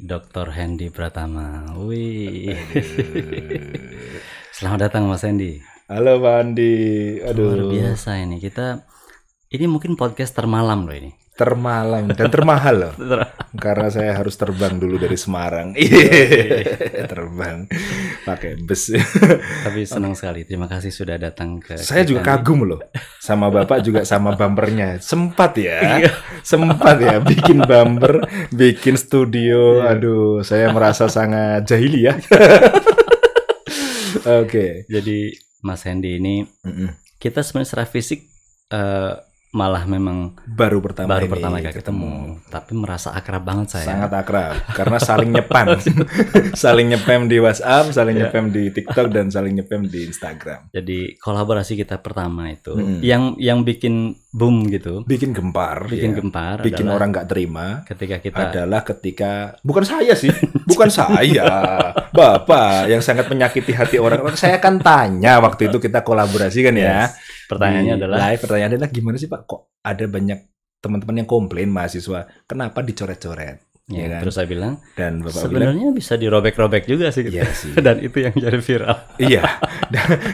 Dr. Hendy Pratama. Wih. Selamat datang Mas Hendy. Halo Pak Andi. Luar biasa ini. Ini mungkin podcast termalam loh ini. Termalang dan termahal loh. Karena saya harus terbang dulu dari Semarang. Terbang pakai bus. Tapi senang sekali. Terima kasih sudah datang ke Saya juga kagum loh. Sama Bapak juga sama bumpernya. Sempat ya bikin bumper, bikin studio. Aduh, saya merasa sangat jahili ya. Oke. Jadi Mas Hendy ini kita sebenarnya secara fisik malah memang baru pertama kali ketemu, tapi merasa akrab banget saya. Sangat akrab karena saling nyepam. Saling nyepam di WhatsApp, saling nyepam di TikTok, dan saling nyepam di Instagram. Jadi kolaborasi kita pertama itu yang bikin boom gitu, bikin gempar, bikin orang nggak terima ketika bukan saya sih, bukan saya, Bapak yang sangat menyakiti hati orang. Saya kan tanya waktu itu kita kolaborasi kan ya. Pertanyaannya adalah gimana sih Pak, kok ada banyak teman-teman yang komplain mahasiswa kenapa dicoret-coret? Ya kan? Terus saya bilang, dan Bapak sebenarnya bisa dirobek-robek juga sih, gitu. Sih. Dan itu yang jadi viral. Iya,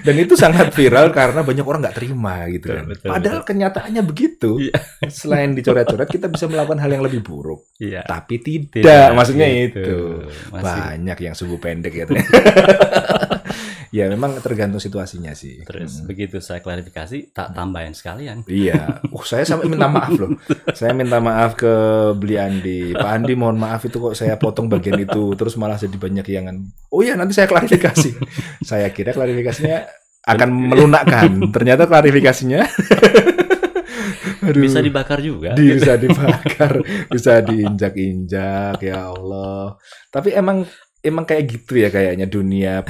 dan itu sangat viral karena banyak orang nggak terima gitu kan. Padahal kenyataannya begitu. Selain dicoret-coret, kita bisa melakukan hal yang lebih buruk. Tapi tidak, maksudnya itu. Banyak yang sumbu pendek gitu. Ya memang tergantung situasinya sih. Terus begitu saya klarifikasi, tak tambahin sekalian. Iya. Saya sampai minta maaf loh. Saya minta maaf ke Beli Andi. Pak Andi, mohon maaf itu kok saya potong bagian itu. Terus malah jadi banyak yang oh iya nanti saya klarifikasi. Saya kira klarifikasinya akan melunakkan. Ternyata klarifikasinya bisa dibakar juga. Bisa dibakar, bisa diinjak-injak, ya Allah. Tapi emang kayak gitu ya kayaknya dunia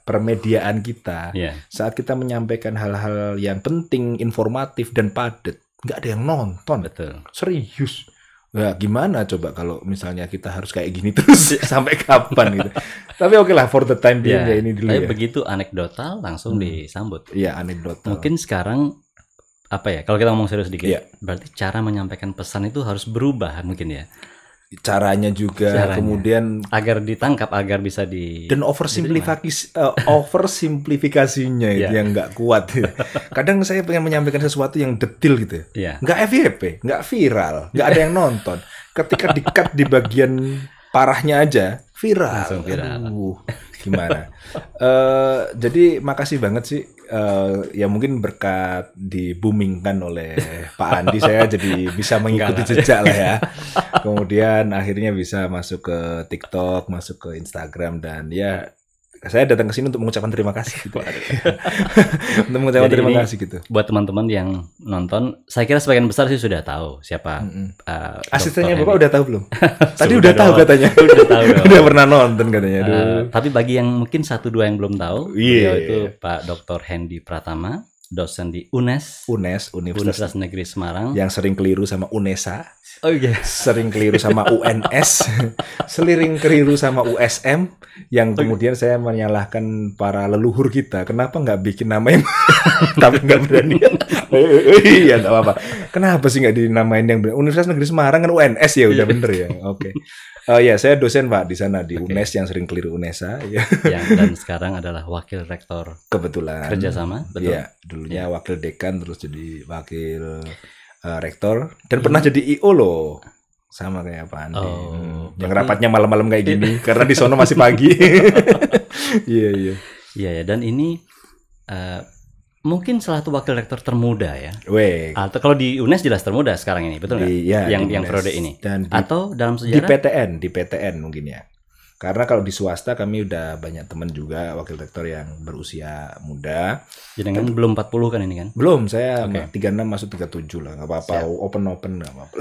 permediaan kita. Saat kita menyampaikan hal-hal yang penting, informatif dan padat, nggak ada yang nonton. Betul. Serius. Ya gimana coba kalau misalnya kita harus kayak gini terus sampai kapan gitu. Tapi oke lah, for the time being ya ini dulu. Tapi begitu anekdotal langsung disambut. Iya, anekdotal. Mungkin sekarang kalau kita ngomong serius sedikit, berarti cara menyampaikan pesan itu harus berubah mungkin ya. Caranya juga, kemudian agar ditangkap, agar bisa dan oversimplifikasinya itu yang nggak kuat. Kadang saya pengen menyampaikan sesuatu yang detail gitu ya, nggak FYP, nggak viral, nggak ada yang nonton. Ketika di-cut di bagian parahnya aja viral. Gimana? Jadi makasih banget sih. Ya mungkin berkat di-boomingkan oleh Pak Andi, saya jadi bisa mengikuti jejak lah ya. Kemudian akhirnya bisa masuk ke TikTok, masuk ke Instagram, dan ya saya datang ke sini untuk mengucapkan terima kasih gitu. Untuk mengucapkan terima kasih gitu. Buat teman-teman yang nonton, saya kira sebagian besar sih sudah tahu siapa. Asistennya Bapak udah tahu belum? Tadi udah tahu katanya. Udah pernah nonton katanya. Tapi bagi yang mungkin 1-2 yang belum tahu, beliau itu Pak Dr. Hendy Pratama, dosen di UNES, Universitas Negeri Semarang, yang sering keliru sama UNESA. Oh iya. Sering keliru sama UNS, sering keliru sama USM, yang kemudian saya menyalahkan para leluhur kita. Kenapa nggak bikin nama yang tapi nggak berani? Iya nggak apa-apa. Kenapa sih nggak dinamain yang benar? Universitas Negeri Semarang kan UNS ya udah bener ya. Oke. Ya saya dosen Pak di sana di UNES yang sering keliru UNESA. Dan sekarang adalah wakil rektor. Kebetulan. Kerjasama, betul. Iya, dulunya wakil dekan, terus jadi wakil rektor, dan pernah jadi IO loh, sama kayak Pak Andi. Yang rapatnya malam-malam kayak gini karena di sono masih pagi. Iya. Dan ini mungkin salah satu wakil rektor termuda ya. Atau kalau di UNES jelas termuda sekarang ini, betul nggak? Yang periode ini. Atau dalam sejarah di PTN mungkin ya. Karena kalau di swasta kami udah banyak teman juga wakil rektor yang berusia muda. Jadi kan belum 40 kan ini kan? Belum, saya 36 masuk 37 lah, nggak apa-apa. Open nggak apa-apa.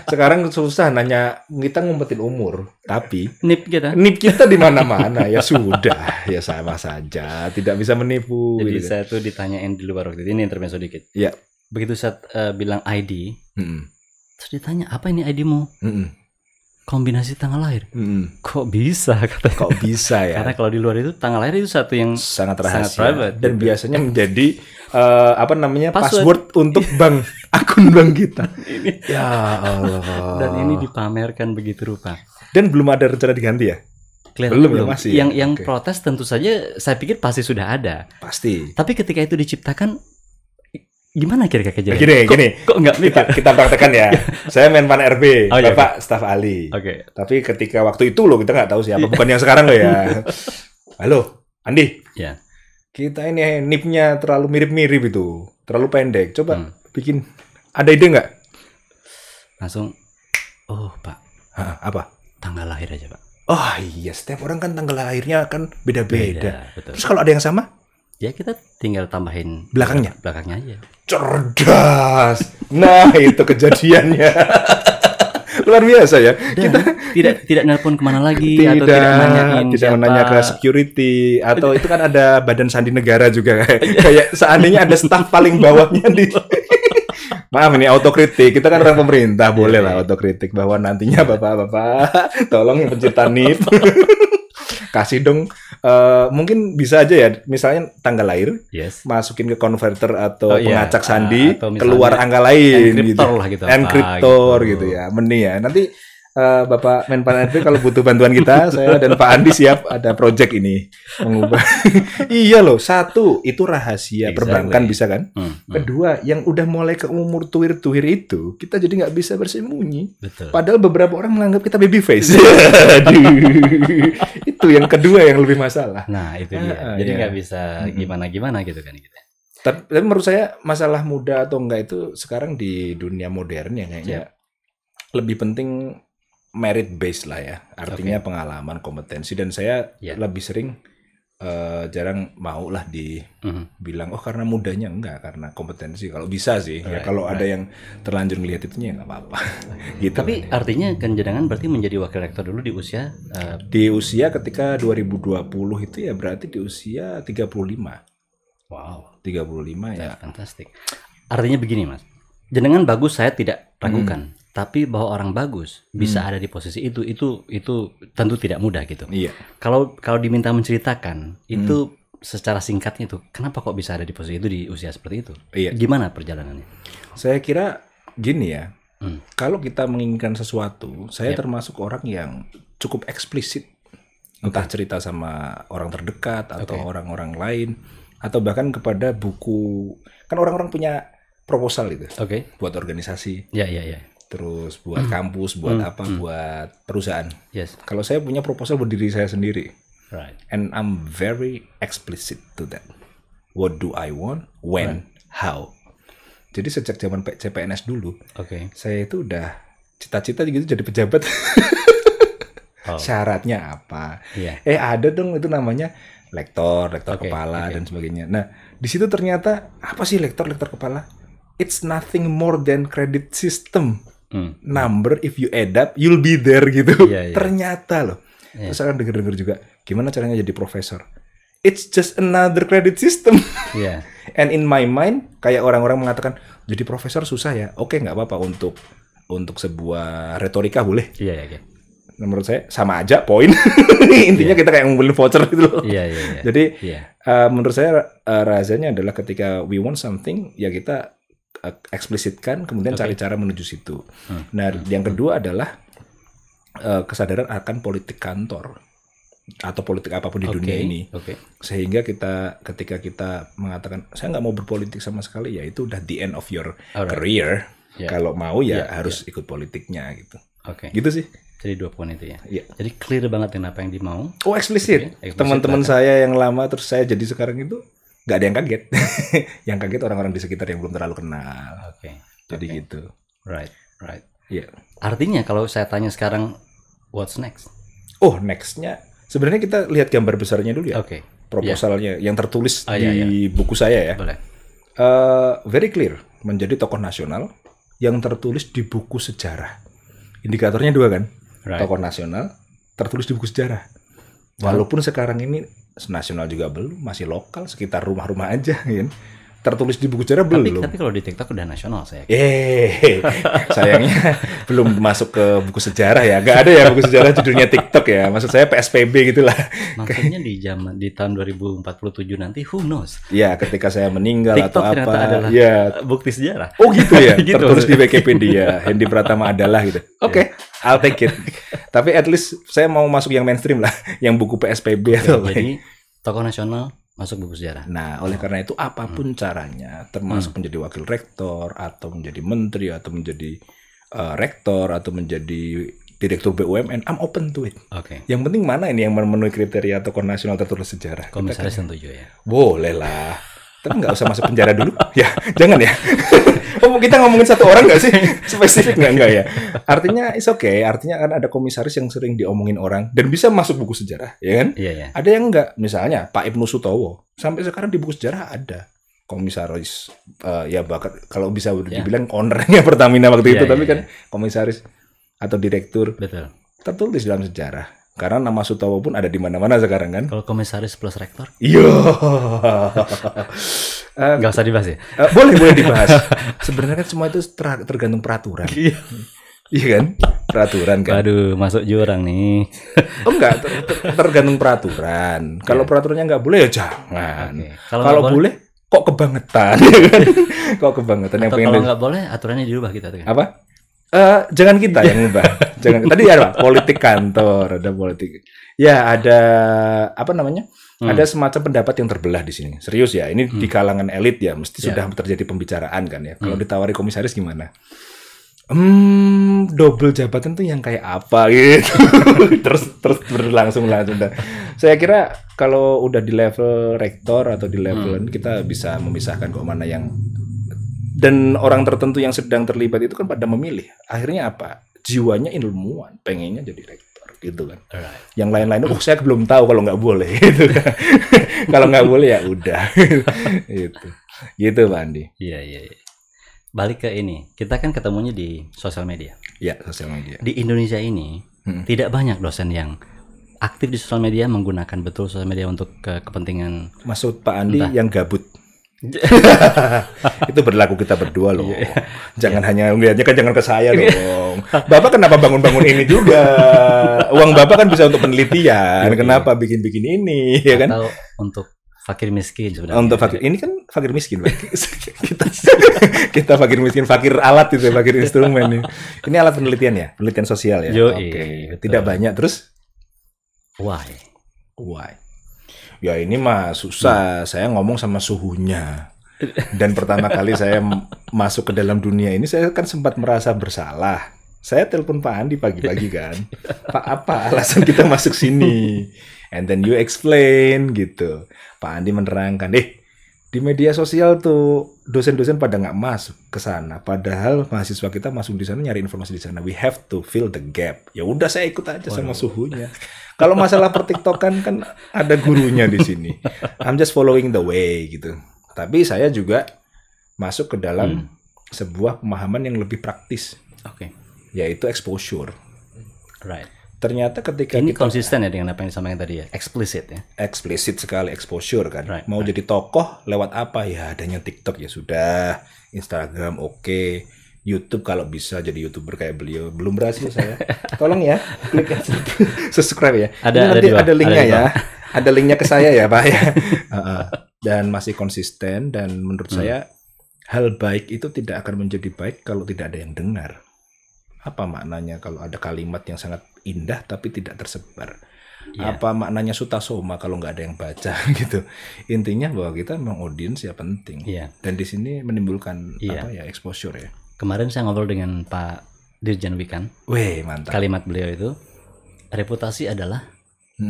Sekarang susah nanya, kita ngumpetin umur, tapi nip kita di mana-mana. Ya sudah, ya sama saja, tidak bisa menipu. Jadi saya tuh ditanyain di luar waktu ini intermezzo dikit. Iya. Begitu saya bilang ID, terus ditanya apa ini ID-mu? Kombinasi tanggal lahir. Kok bisa katanya? Kok bisa ya? Karena kalau di luar itu tanggal lahir itu satu yang sangat rahasia, private, dan biasanya menjadi password untuk bank. akun Bang Gita. Ya Allah. Dan ini dipamerkan begitu rupa. Dan belum ada rencana diganti ya? Belum. Ya, masih. Yang protes tentu saja saya pikir pasti sudah ada. Pasti. Tapi ketika itu diciptakan, gimana kira-kira Gini. kejadian? Kok nggak kita praktekkan ya. Saya Menpan RB, Bapak staf ahli. Oke. Tapi ketika waktu itu loh kita nggak tahu siapa, bukan yang sekarang loh ya. Halo, Andi. Ya. Kita ini nipnya terlalu mirip-mirip itu, terlalu pendek. Coba bikin, ada ide nggak? Langsung, oh Pak. Apa? Tanggal lahir aja Pak. Oh iya, setiap orang kan tanggal lahirnya kan beda-beda. Terus kalau ada yang sama? Ya kita tinggal tambahin belakangnya aja. Cerdas. Nah itu kejadiannya. Luar biasa ya. Dan kita tidak nelpon kemana lagi atau tidak nanya ke security atau itu kan ada badan sandi negara juga kayak seandainya ada staf paling bawahnya di maaf ini autokritik, kita kan orang pemerintah boleh lah autokritik bahwa nantinya bapak-bapak tolong yang pencipta NIP kasih dong mungkin bisa aja ya misalnya tanggal lahir masukin ke konverter atau pengacak sandi keluar angka lain enkriptor gitu ya meni ya nanti Bapak Menpan RB kalau butuh bantuan kita saya dan Pak Andi siap ada project ini mengubah iya loh satu itu rahasia perbankan bisa kan kedua yang udah mulai ke umur tuir-tuir itu kita jadi nggak bisa bersembunyi. Betul. Padahal beberapa orang menganggap kita baby face. Itu yang kedua yang lebih masalah. Nah itu dia jadi nggak bisa gimana-gimana gitu kan kita. Tapi menurut saya masalah muda atau enggak itu sekarang di dunia modern ya kayaknya lebih penting merit based lah ya, artinya pengalaman, kompetensi dan saya lebih sering jarang mau lah dibilang karena mudanya enggak, karena kompetensi kalau bisa sih ya kalau ada yang terlanjur ngelihat itunya nggak apa-apa. Gitu. Tapi artinya kan Jenengan berarti menjadi wakil rektor dulu di usia ketika 2020 itu ya berarti di usia 35. Wow, 35 ya. Fantastik. Artinya begini Mas, Jenengan bagus saya tidak ragukan. Tapi bahwa orang bagus bisa ada di posisi itu tentu tidak mudah gitu. Iya. Kalau diminta menceritakan itu secara singkatnya itu kenapa kok bisa ada di posisi itu di usia seperti itu? Iya. Gimana perjalanannya? Saya kira gini ya. Kalau kita menginginkan sesuatu, saya termasuk orang yang cukup eksplisit. Entah cerita sama orang terdekat atau orang-orang lain atau bahkan kepada buku. Kan orang-orang punya proposal itu. Buat organisasi. Iya. Terus buat kampus, buat apa, buat perusahaan. Kalau saya punya proposal buat diri saya sendiri. Right. And I'm very explicit to that. What do I want, when, how. Jadi sejak zaman CPNS dulu, saya itu udah cita-cita gitu jadi pejabat. Syaratnya apa? Ada dong itu namanya lektor kepala dan sebagainya. Nah, di situ ternyata apa sih lektor kepala? It's nothing more than credit system. Number if you add up you'll be there gitu. Ternyata loh. Terus saya denger juga gimana caranya jadi profesor. It's just another credit system. And in my mind kayak orang-orang mengatakan jadi profesor susah ya. Oke, nggak apa-apa untuk sebuah retorika boleh. Menurut saya sama aja poin. Intinya kita kayak ngumpulin voucher gitu loh. Jadi menurut saya rahasianya adalah ketika we want something ya kita eksplisitkan, kemudian cari cara menuju situ. Nah, yang kedua adalah kesadaran akan politik kantor atau politik apapun di dunia ini. Sehingga ketika kita mengatakan saya nggak mau berpolitik sama sekali, ya itu udah the end of your career. Kalau mau harus ikut politiknya gitu. Gitu sih. Jadi 2 poin itu ya. Jadi clear banget apa yang dimau. Eksplisit. Teman-teman saya yang lama terus saya jadi sekarang itu nggak ada yang kaget. Yang kaget orang-orang di sekitar yang belum terlalu kenal. Jadi gitu. Right. Iya. Artinya kalau saya tanya sekarang, what's next? Nextnya sebenarnya kita lihat gambar besarnya dulu ya. Proposalnya yang tertulis di buku saya ya. Boleh. Very clear, menjadi tokoh nasional yang tertulis di buku sejarah. Indikatornya 2 kan. Tokoh nasional tertulis di buku sejarah. Walaupun sekarang ini nasional juga belum, masih lokal sekitar rumah-rumah aja kan. tertulis di buku sejarah belum. Tapi kalau di TikTok udah nasional saya. Sayangnya belum masuk ke buku sejarah ya. Gak ada ya buku sejarah judulnya TikTok ya. Maksud saya PSBB gitulah. Maksudnya di tahun 2047 nanti who knows? Ya, ketika saya meninggal TikTok atau apa adalah bukti sejarah. Oh gitu ya. Gitu. Tertulis di Wikipedia, Hendy Pratama adalah gitu. Oke, I'll take it. Tapi at least saya mau masuk yang mainstream lah, yang buku PSBB atau jadi tokoh nasional masuk buku sejarah. Nah, oleh karena itu apapun caranya, termasuk menjadi wakil rektor atau menjadi menteri atau menjadi rektor atau menjadi direktur BUMN, I'm open to it. Oke. Yang penting mana ini yang memenuhi kriteria tokoh nasional tertulis sejarah. Komisaris tentu ya. Boleh lah. Tapi nggak usah masuk penjara dulu. Ya, jangan ya. Oh, kita ngomongin satu orang nggak sih? Spesifik nggak ya? Artinya it's okay. Artinya kan ada komisaris yang sering diomongin orang dan bisa masuk buku sejarah, ya kan? Iya. Ada yang nggak. Misalnya Pak Ibnu Sutowo. Sampai sekarang di buku sejarah ada komisaris. Ya bahkan kalau bisa dibilang ownernya Pertamina waktu itu. Tapi kan komisaris atau direktur. Betul. Tertulis dalam sejarah. Karena nama Sutowo pun ada di mana-mana sekarang kan. Kalau komisaris plus rektor? Iya. Nggak usah dibahas ya? Boleh dibahas. Sebenarnya kan semua itu tergantung peraturan. Iya kan? Peraturan kan. Aduh, masuk jurang nih. Oh enggak, tergantung peraturan. Kalau peraturannya nggak boleh ya jangan. Okay. Kalau boleh, kok kebangetan. Kok kebangetan. Atau yang kalau nggak boleh, aturannya dirubah kita tuh. Apa? Jangan kita yang ubah. Jangan. Tadi ada politik kantor, ada politik. Ya, ada apa namanya? Ada semacam pendapat yang terbelah di sini. Serius ya, ini di kalangan elit ya, mesti sudah terjadi pembicaraan kan ya. Kalau ditawari komisaris gimana? Double jabatan tuh yang kayak apa gitu. terus berlangsung. Saya kira kalau udah di level rektor atau di level kita bisa memisahkan kok mana yang. Dan orang tertentu yang sedang terlibat itu kan pada memilih. Akhirnya apa? Jiwanya ilmuwan, pengennya jadi rektor gitu kan. Alright. Yang lain-lain, saya belum tahu kalau nggak boleh. Gitu kan. Kalau nggak boleh ya udah. Gitu Pak Andi. Iya. Balik ke ini, kita kan ketemunya di sosial media. Iya, sosial media. Di Indonesia ini tidak banyak dosen yang aktif di sosial media, menggunakan betul sosial media untuk kepentingan. Maksud Pak Andi yang gabut. Itu berlaku kita berdua loh. Jangan hanya melihatnya kan, jangan ke saya dong. Bapak kenapa bangun-bangun ini juga? Uang Bapak kan bisa untuk penelitian. Kenapa bikin-bikin ini, ya kan? Atau untuk fakir miskin sebenarnya. Untuk fakir ini kan fakir miskin, Pak. kita fakir miskin, fakir alat itu, fakir instrumen nih. Ini alat penelitian ya, penelitian sosial ya. Oke. Tidak banyak terus. Why? Ya ini mah susah. Saya ngomong sama suhunya. Dan pertama kali saya masuk ke dalam dunia ini, saya kan sempat merasa bersalah. Saya telepon Pak Andi pagi-pagi kan. Pak, apa alasan kita masuk sini? And then you explain gitu. Pak Andi menerangkan, di media sosial tuh dosen-dosen pada nggak masuk ke sana. Padahal mahasiswa kita masuk di sana nyari informasi di sana. We have to fill the gap. Ya udah saya ikut aja sama suhunya. Kalau masalah pertiktokan kan ada gurunya di sini. I'm just following the way gitu. Tapi saya juga masuk ke dalam sebuah pemahaman yang lebih praktis. Oke. Yaitu exposure. Right. Ternyata ketika ini konsisten ya dengan apa yang disampaikan tadi ya, eksplisit ya. Eksplisit sekali exposure kan. Right, mau jadi tokoh lewat apa ya? Adanya TikTok ya sudah, Instagram oke. YouTube kalau bisa jadi YouTuber kayak beliau. Belum berhasil saya. Tolong ya, klik subscribe ya. Ada linknya ya. Ada linknya ke saya ya Pak ya. Dan masih konsisten dan menurut saya hal baik itu tidak akan menjadi baik kalau tidak ada yang dengar. Apa maknanya kalau ada kalimat yang sangat indah tapi tidak tersebar? Apa maknanya sutasoma kalau nggak ada yang baca gitu? Intinya bahwa kita memang audiens ya penting. Dan di sini menimbulkan exposure ya. Kemarin saya ngobrol dengan Pak Dirjen Wikan. Weh, mantap. Kalimat beliau itu, reputasi adalah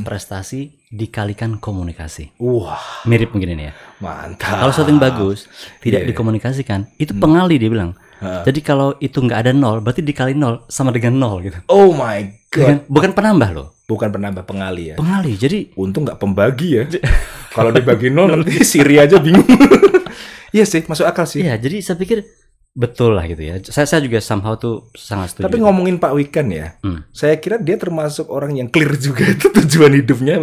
prestasi dikalikan komunikasi. Wah, mirip begini nih ya. Mantap. Kalau sesuatu yang bagus tidak dikomunikasikan, itu pengali dia bilang. Jadi kalau itu nggak ada 0, berarti dikali 0 sama dengan 0 gitu. Oh my god. Bukan penambah loh. Bukan penambah, pengali ya. Pengali. Jadi untung nggak pembagi ya. Kalau dibagi 0 nanti Siri aja bingung. Iya sih, masuk akal sih. Iya, jadi saya pikir betul lah gitu ya. Saya juga somehow tuh sangat setuju. Tapi ngomongin Pak Wikan ya, saya kira dia termasuk orang yang clear juga itu tujuan hidupnya.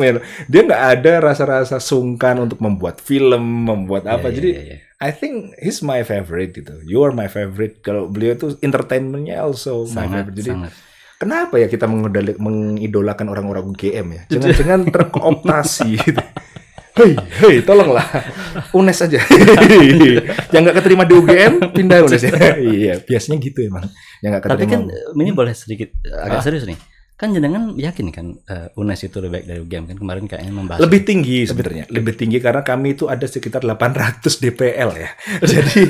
Dia nggak ada rasa-rasa sungkan untuk membuat film, membuat apa. Jadi I think he's my favorite gitu. You are my favorite. Kalau beliau itu entertainmentnya also my favorite. Jadi kenapa ya kita mengidolakan orang-orang UGM ya? Jangan-jangan terkooptasi gitu. Hei, tolonglah UNES aja. Yang nggak keterima di UGM pindah UNES ya. Iya, biasanya gitu emang. Yang nggak keterima. Tapi kan ini boleh sedikit agak serius nih. Kan jenengan yakin kan UNES itu lebih baik dari UGM kan, kemarin kayaknya membahas. Lebih tinggi sebenarnya. Lebih tinggi karena kami itu ada sekitar 800 DPL ya. Jadi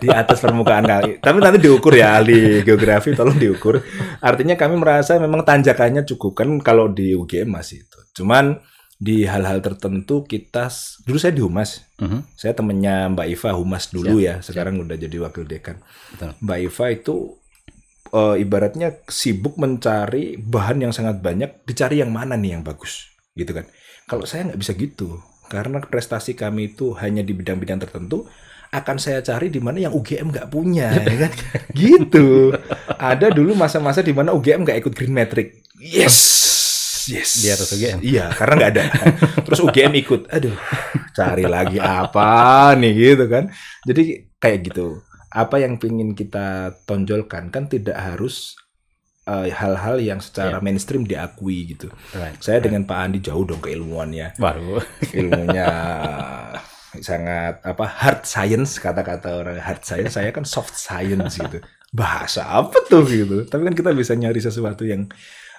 di atas permukaan kali. Tapi nanti diukur ya, ahli geografi tolong diukur. Artinya kami merasa memang tanjakannya cukup kan kalau di UGM masih itu. Cuman di hal-hal tertentu kita dulu saya di Humas. Saya temennya Mbak Iva Humas dulu ya. Sekarang udah jadi wakil dekan. Betul. Mbak Iva itu ibaratnya sibuk mencari bahan yang sangat banyak, dicari yang mana nih yang bagus, gitu kan. Kalau saya nggak bisa gitu, karena prestasi kami itu hanya di bidang-bidang tertentu, akan saya cari di mana yang UGM nggak punya, ya kan? Gitu. Ada dulu masa-masa di mana UGM nggak ikut Green Metric. Yes. Di atas UGM. Iya, karena nggak ada. Terus UGM ikut. Aduh, cari lagi apa nih, gitu kan. Jadi kayak gitu. Apa yang ingin kita tonjolkan kan tidak harus hal-hal yang secara mainstream diakui gitu. Saya dengan Pak Andi jauh dong keilmuannya. Baru ilmunya sangat hard science, kata-kata orang hard science. Saya kan soft science gitu. Bahasa apa tuh gitu. Tapi kan kita bisa nyari sesuatu yang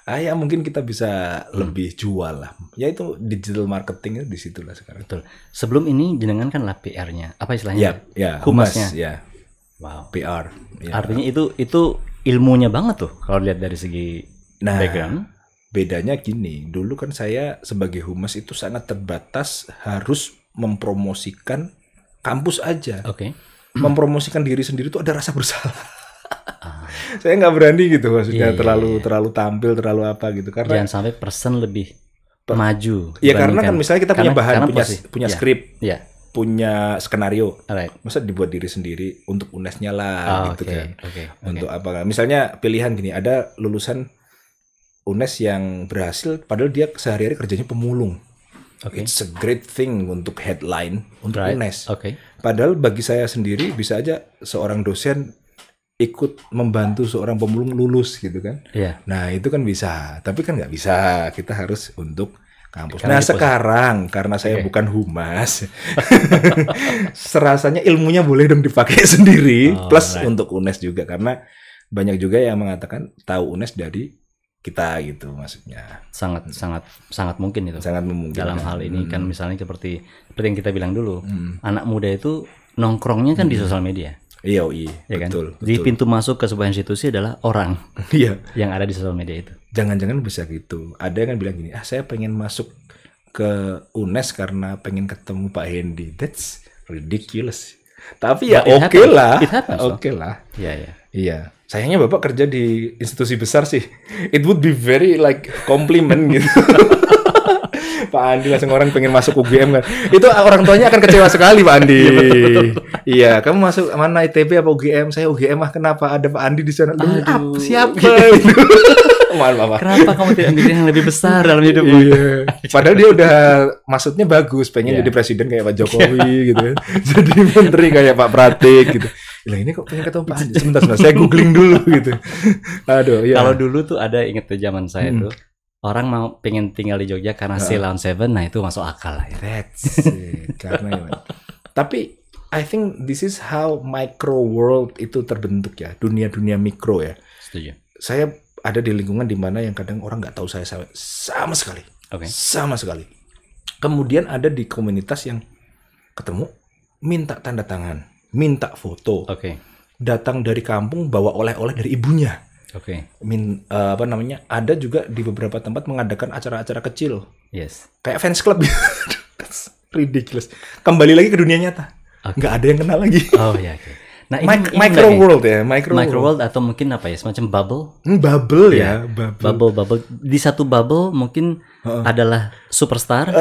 ya mungkin kita bisa lebih jual lah. Yaitu digital marketing di situlah sekarang. Betul. Sebelum ini jenengan kan lah PR-nya. Apa istilahnya? Ya, Humasnya. Ya. Wow. PR. Ya. Artinya itu ilmunya banget tuh kalau lihat dari segi background. Bedanya gini, dulu kan saya sebagai humas itu sangat terbatas harus mempromosikan kampus aja. Oke. Mempromosikan diri sendiri itu ada rasa bersalah. Saya nggak berani gitu maksudnya terlalu tampil terlalu apa gitu karena jangan sampai person lebih maju. Ya karena kan misalnya kita punya bahan, punya skrip. Iya. Punya skenario, masa dibuat diri sendiri untuk UNES-nya lah, gitu kan. Untuk apa? Misalnya pilihan gini, ada lulusan UNES yang berhasil, padahal dia sehari-hari kerjanya pemulung. It's a great thing untuk headline untuk UNES. Padahal bagi saya sendiri bisa aja seorang dosen ikut membantu seorang pemulung lulus gitu kan. Nah itu kan bisa, tapi kan nggak bisa. Kita harus untuk kampus. Nah sekarang karena saya bukan humas, serasanya ilmunya boleh dong dipakai sendiri, plus untuk UNES juga karena banyak juga yang mengatakan tahu UNES dari kita gitu maksudnya. Sangat mungkin itu. Sangat memungkinkan. Dalam hal ini kan misalnya seperti yang kita bilang dulu, anak muda itu nongkrongnya kan di sosial media. Iya, ya kan? Betul. Di pintu masuk ke sebuah institusi adalah orang yang ada di sosial media itu. Jangan-jangan bisa gitu. Ada yang kan bilang gini, saya pengen masuk ke UNES karena pengen ketemu Pak Hendy. That's ridiculous. Tapi ya oke lah. Iya. Sayangnya Bapak kerja di institusi besar sih. It would be very like compliment gitu. Pak Andi langsung orang pengen masuk UGM kan. Itu orang tuanya akan kecewa sekali Pak Andi. Iya, kamu masuk mana ITB apa UGM? Saya UGM kenapa ada Pak Andi di sana? Siapa itu? Maaf. Kenapa kamu tidak milih yang lebih besar dalam hidup? Iya. Padahal dia udah maksudnya bagus, pengen jadi presiden kayak Pak Jokowi gitu kan. Jadi menteri kayak Pak Pratik gitu. Lah ini kok pengen ketemu Pak Andi? Sebentar, saya googling dulu gitu. Aduh, Kalau dulu tuh ada inget tuh zaman saya tuh. Orang mau pengen tinggal di Jogja karena Ceylon Seven, nah itu masuk akal lah ya. That's it. Tapi I think this is how micro world itu terbentuk ya, dunia-dunia mikro ya. Setuju. Saya ada di lingkungan di mana yang kadang orang nggak tahu saya sama sekali. Sama sekali. Kemudian ada di komunitas yang ketemu, minta tanda tangan, minta foto. Datang dari kampung bawa oleh-oleh dari ibunya. Ada juga di beberapa tempat mengadakan acara-acara kecil. Kayak fans club. That's ridiculous. Kembali lagi ke dunia nyata. Nggak ada yang kenal lagi. Nah, micro world ya, micro world atau mungkin apa ya, semacam bubble. Bubble ya, bubble. Di satu bubble mungkin adalah superstar,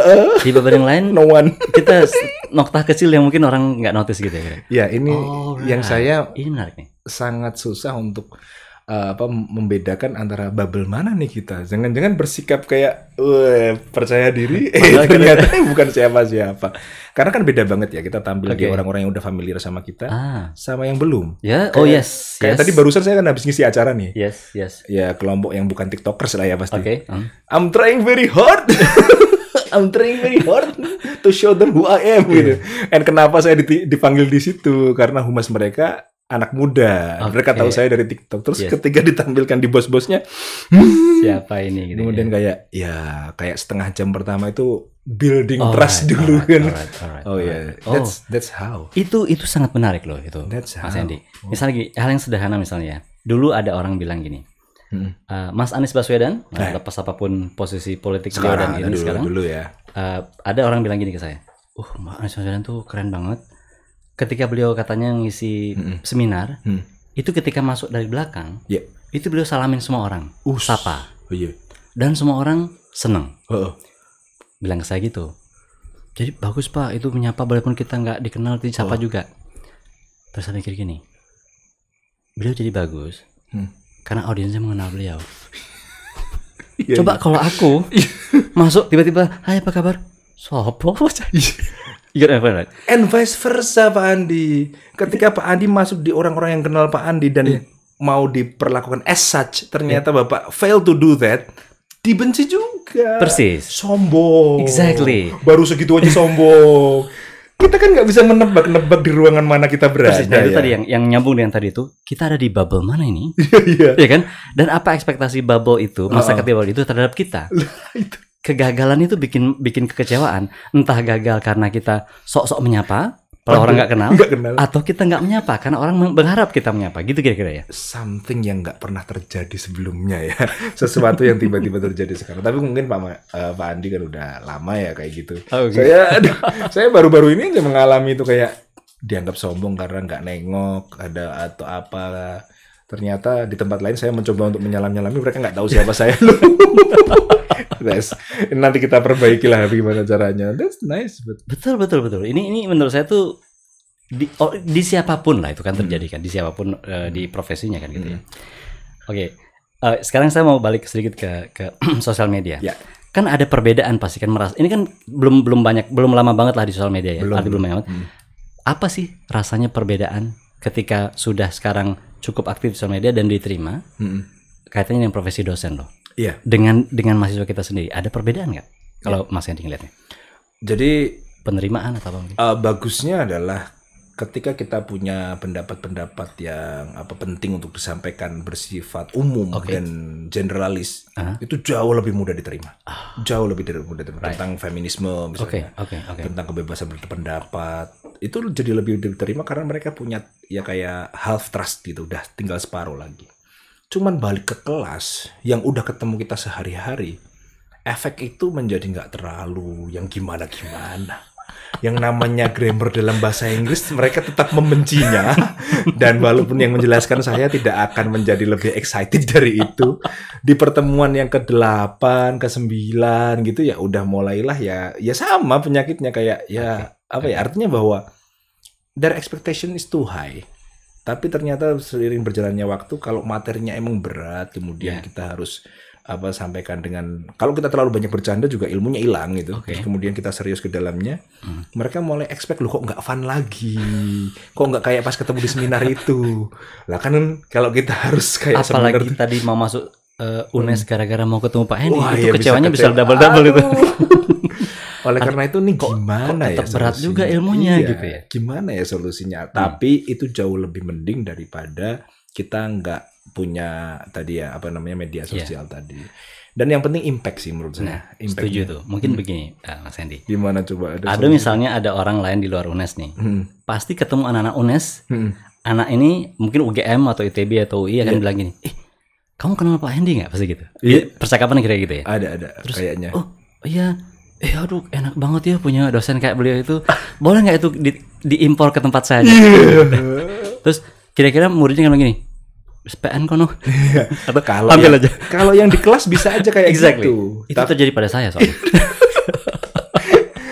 di bubble yang lain no one. Kita noktah kecil yang mungkin orang nggak notice gitu ya. Ya, ini yang saya ini menarik nih. Sangat susah untuk membedakan antara bubble mana nih kita. Jangan-jangan bersikap kayak percaya diri, ternyata bukan siapa-siapa. Karena kan beda banget ya kita tampil di orang-orang yang udah familiar sama kita, sama yang belum. Ya, kayak tadi barusan saya kan habis ngisi acara nih. Yes. Ya kelompok yang bukan tiktokers lah ya pasti. I'm trying very hard. I'm trying very hard to show them who I am gitu. And kenapa saya dipanggil di situ? Karena humas mereka anak muda. Mereka tahu saya dari TikTok. Terus ketika ditampilkan di bos-bosnya, siapa ini gitu. Kemudian kayak setengah jam pertama itu building trust dulu kan. That's how. Itu sangat menarik loh itu. Mas Hendy. Misalnya hal yang sederhana misalnya. Dulu ada orang bilang gini. Mas Anies Baswedan, lepas apapun posisi politik sekarang ini sekarang. Dulu ya. Ada orang bilang gini ke saya. Mas Anies Baswedan tuh keren banget. Ketika beliau katanya ngisi seminar, itu ketika masuk dari belakang, itu beliau salamin semua orang, sapa, dan semua orang seneng. Bilang ke saya gitu. Jadi bagus Pak, itu menyapa walaupun kita nggak dikenal, disapa juga. Terus saya mikir gini, beliau jadi bagus karena audiensnya mengenal beliau. Coba kalau aku masuk tiba-tiba, hai apa kabar? Sopo? And vice versa Pak Andi. Ketika Pak Andi masuk di orang-orang yang kenal Pak Andi dan mau diperlakukan as such, ternyata Bapak fail to do that, dibenci juga. Persis. Sombong. Exactly. Baru segitu aja sombong. Kita kan nggak bisa menebak-nebak di ruangan mana kita berada. Persis. Nah, itu tadi yang nyambung dengan tadi itu, kita ada di bubble mana ini? Iya kan? Dan apa ekspektasi bubble itu, masa ketika bubble itu terhadap kita? Itu. Kegagalan itu bikin kekecewaan. Entah gagal karena kita sok-sok menyapa, kalau orang nggak kenal, atau kita nggak menyapa karena orang berharap kita menyapa. Gitu kira-kira ya. Something yang nggak pernah terjadi sebelumnya ya. Sesuatu yang tiba-tiba terjadi sekarang. Tapi mungkin Pak Andi kan udah lama ya kayak gitu. Saya baru-baru ini aja mengalami itu kayak dianggap sombong karena nggak nengok ada atau apa. Ternyata di tempat lain saya mencoba untuk menyalam-nyalami, mereka nggak tahu siapa saya. Nanti kita perbaiki lah gimana caranya. That's nice. Betul. Ini menurut saya tuh di siapapun lah itu kan terjadi kan, di siapapun di profesinya kan gitu ya. Oke. Sekarang saya mau balik sedikit ke sosial media. Kan ada perbedaan pasti kan merasa. Ini kan belum lama banget lah di sosial media ya. Belum banget. Apa sih rasanya perbedaan ketika sudah sekarang cukup aktif di sosial media dan diterima kaitannya dengan profesi dosen loh? Iya. Dengan mahasiswa kita sendiri ada perbedaan nggak? Kalau Mas Hendy ngeliatnya? Jadi penerimaan atau apa? Bagusnya adalah ketika kita punya pendapat-pendapat yang penting untuk disampaikan bersifat umum dan generalis, itu jauh lebih mudah diterima. Jauh lebih mudah diterima. Tentang feminisme misalnya, tentang kebebasan berpendapat, itu jadi lebih diterima karena mereka punya ya kayak half trust gitu, udah tinggal separuh lagi. Cuman balik ke kelas yang udah ketemu kita sehari-hari, efek itu menjadi nggak terlalu yang gimana-gimana. Yang namanya grammar dalam bahasa Inggris mereka tetap membencinya, dan walaupun yang menjelaskan saya tidak akan menjadi lebih excited dari itu. Di pertemuan yang ke-8, ke-9 gitu ya udah mulailah ya sama penyakitnya kayak artinya bahwa their expectation is too high. Tapi ternyata seiring berjalannya waktu, kalau materinya emang berat, kemudian kita harus sampaikan dengan, kalau kita terlalu banyak bercanda juga ilmunya hilang gitu. Terus kemudian kita serius ke dalamnya, mereka mulai expect, loh kok nggak fun lagi, kok nggak kayak pas ketemu di seminar itu. Lah kan kalau kita harus kayak apalagi tadi mau masuk UNES gara-gara mau ketemu Pak Hendy, itu kecewanya bisa double itu. Oleh karena itu nih gimana ya berat juga ilmunya gitu ya. Gimana ya solusinya? Tapi itu jauh lebih mending daripada kita nggak punya tadi media sosial tadi. Dan yang penting impact sih menurut saya. Setuju tuh. Mungkin begini Mas Hendy. Gimana coba ada misalnya ada orang lain di luar UNES nih. Pasti ketemu anak-anak UNES. Anak ini mungkin UGM atau ITB atau UI akan bilang gini, kamu kenal Pak Hendy nggak? Pasti gitu. Percakapan kira gitu ya. Ada. Terus kayaknya. Oh iya. Aduh enak banget ya punya dosen kayak beliau itu. Boleh nggak itu diimpor ke tempat saya? Terus kira-kira muridnya kan gini, PN kono. Atau kalau yang di kelas bisa aja kayak gitu. Itu terjadi pada saya soalnya.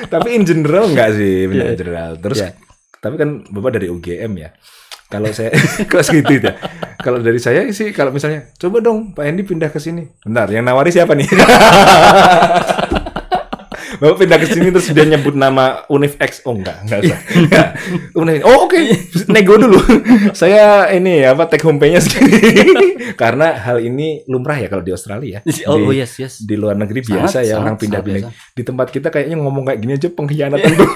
Tapi in general enggak sih, in general. Terus tapi kan Bapak dari UGM ya. Kalau saya kelas gitu ya. Kalau dari saya sih kalau misalnya coba dong Pak Hendy pindah ke sini. Bentar, yang nawari siapa nih? Bapak pindah ke sini terus dia nyebut nama Univ X. Oh enggak usah. Oh oke. Nego dulu. Saya ini take home pay-nya segini. Karena hal ini lumrah ya kalau di Australia. Yes. Di luar negeri biasa ya orang pindah-pindah. Di tempat kita kayaknya ngomong kayak gini aja pengkhianatan tuh.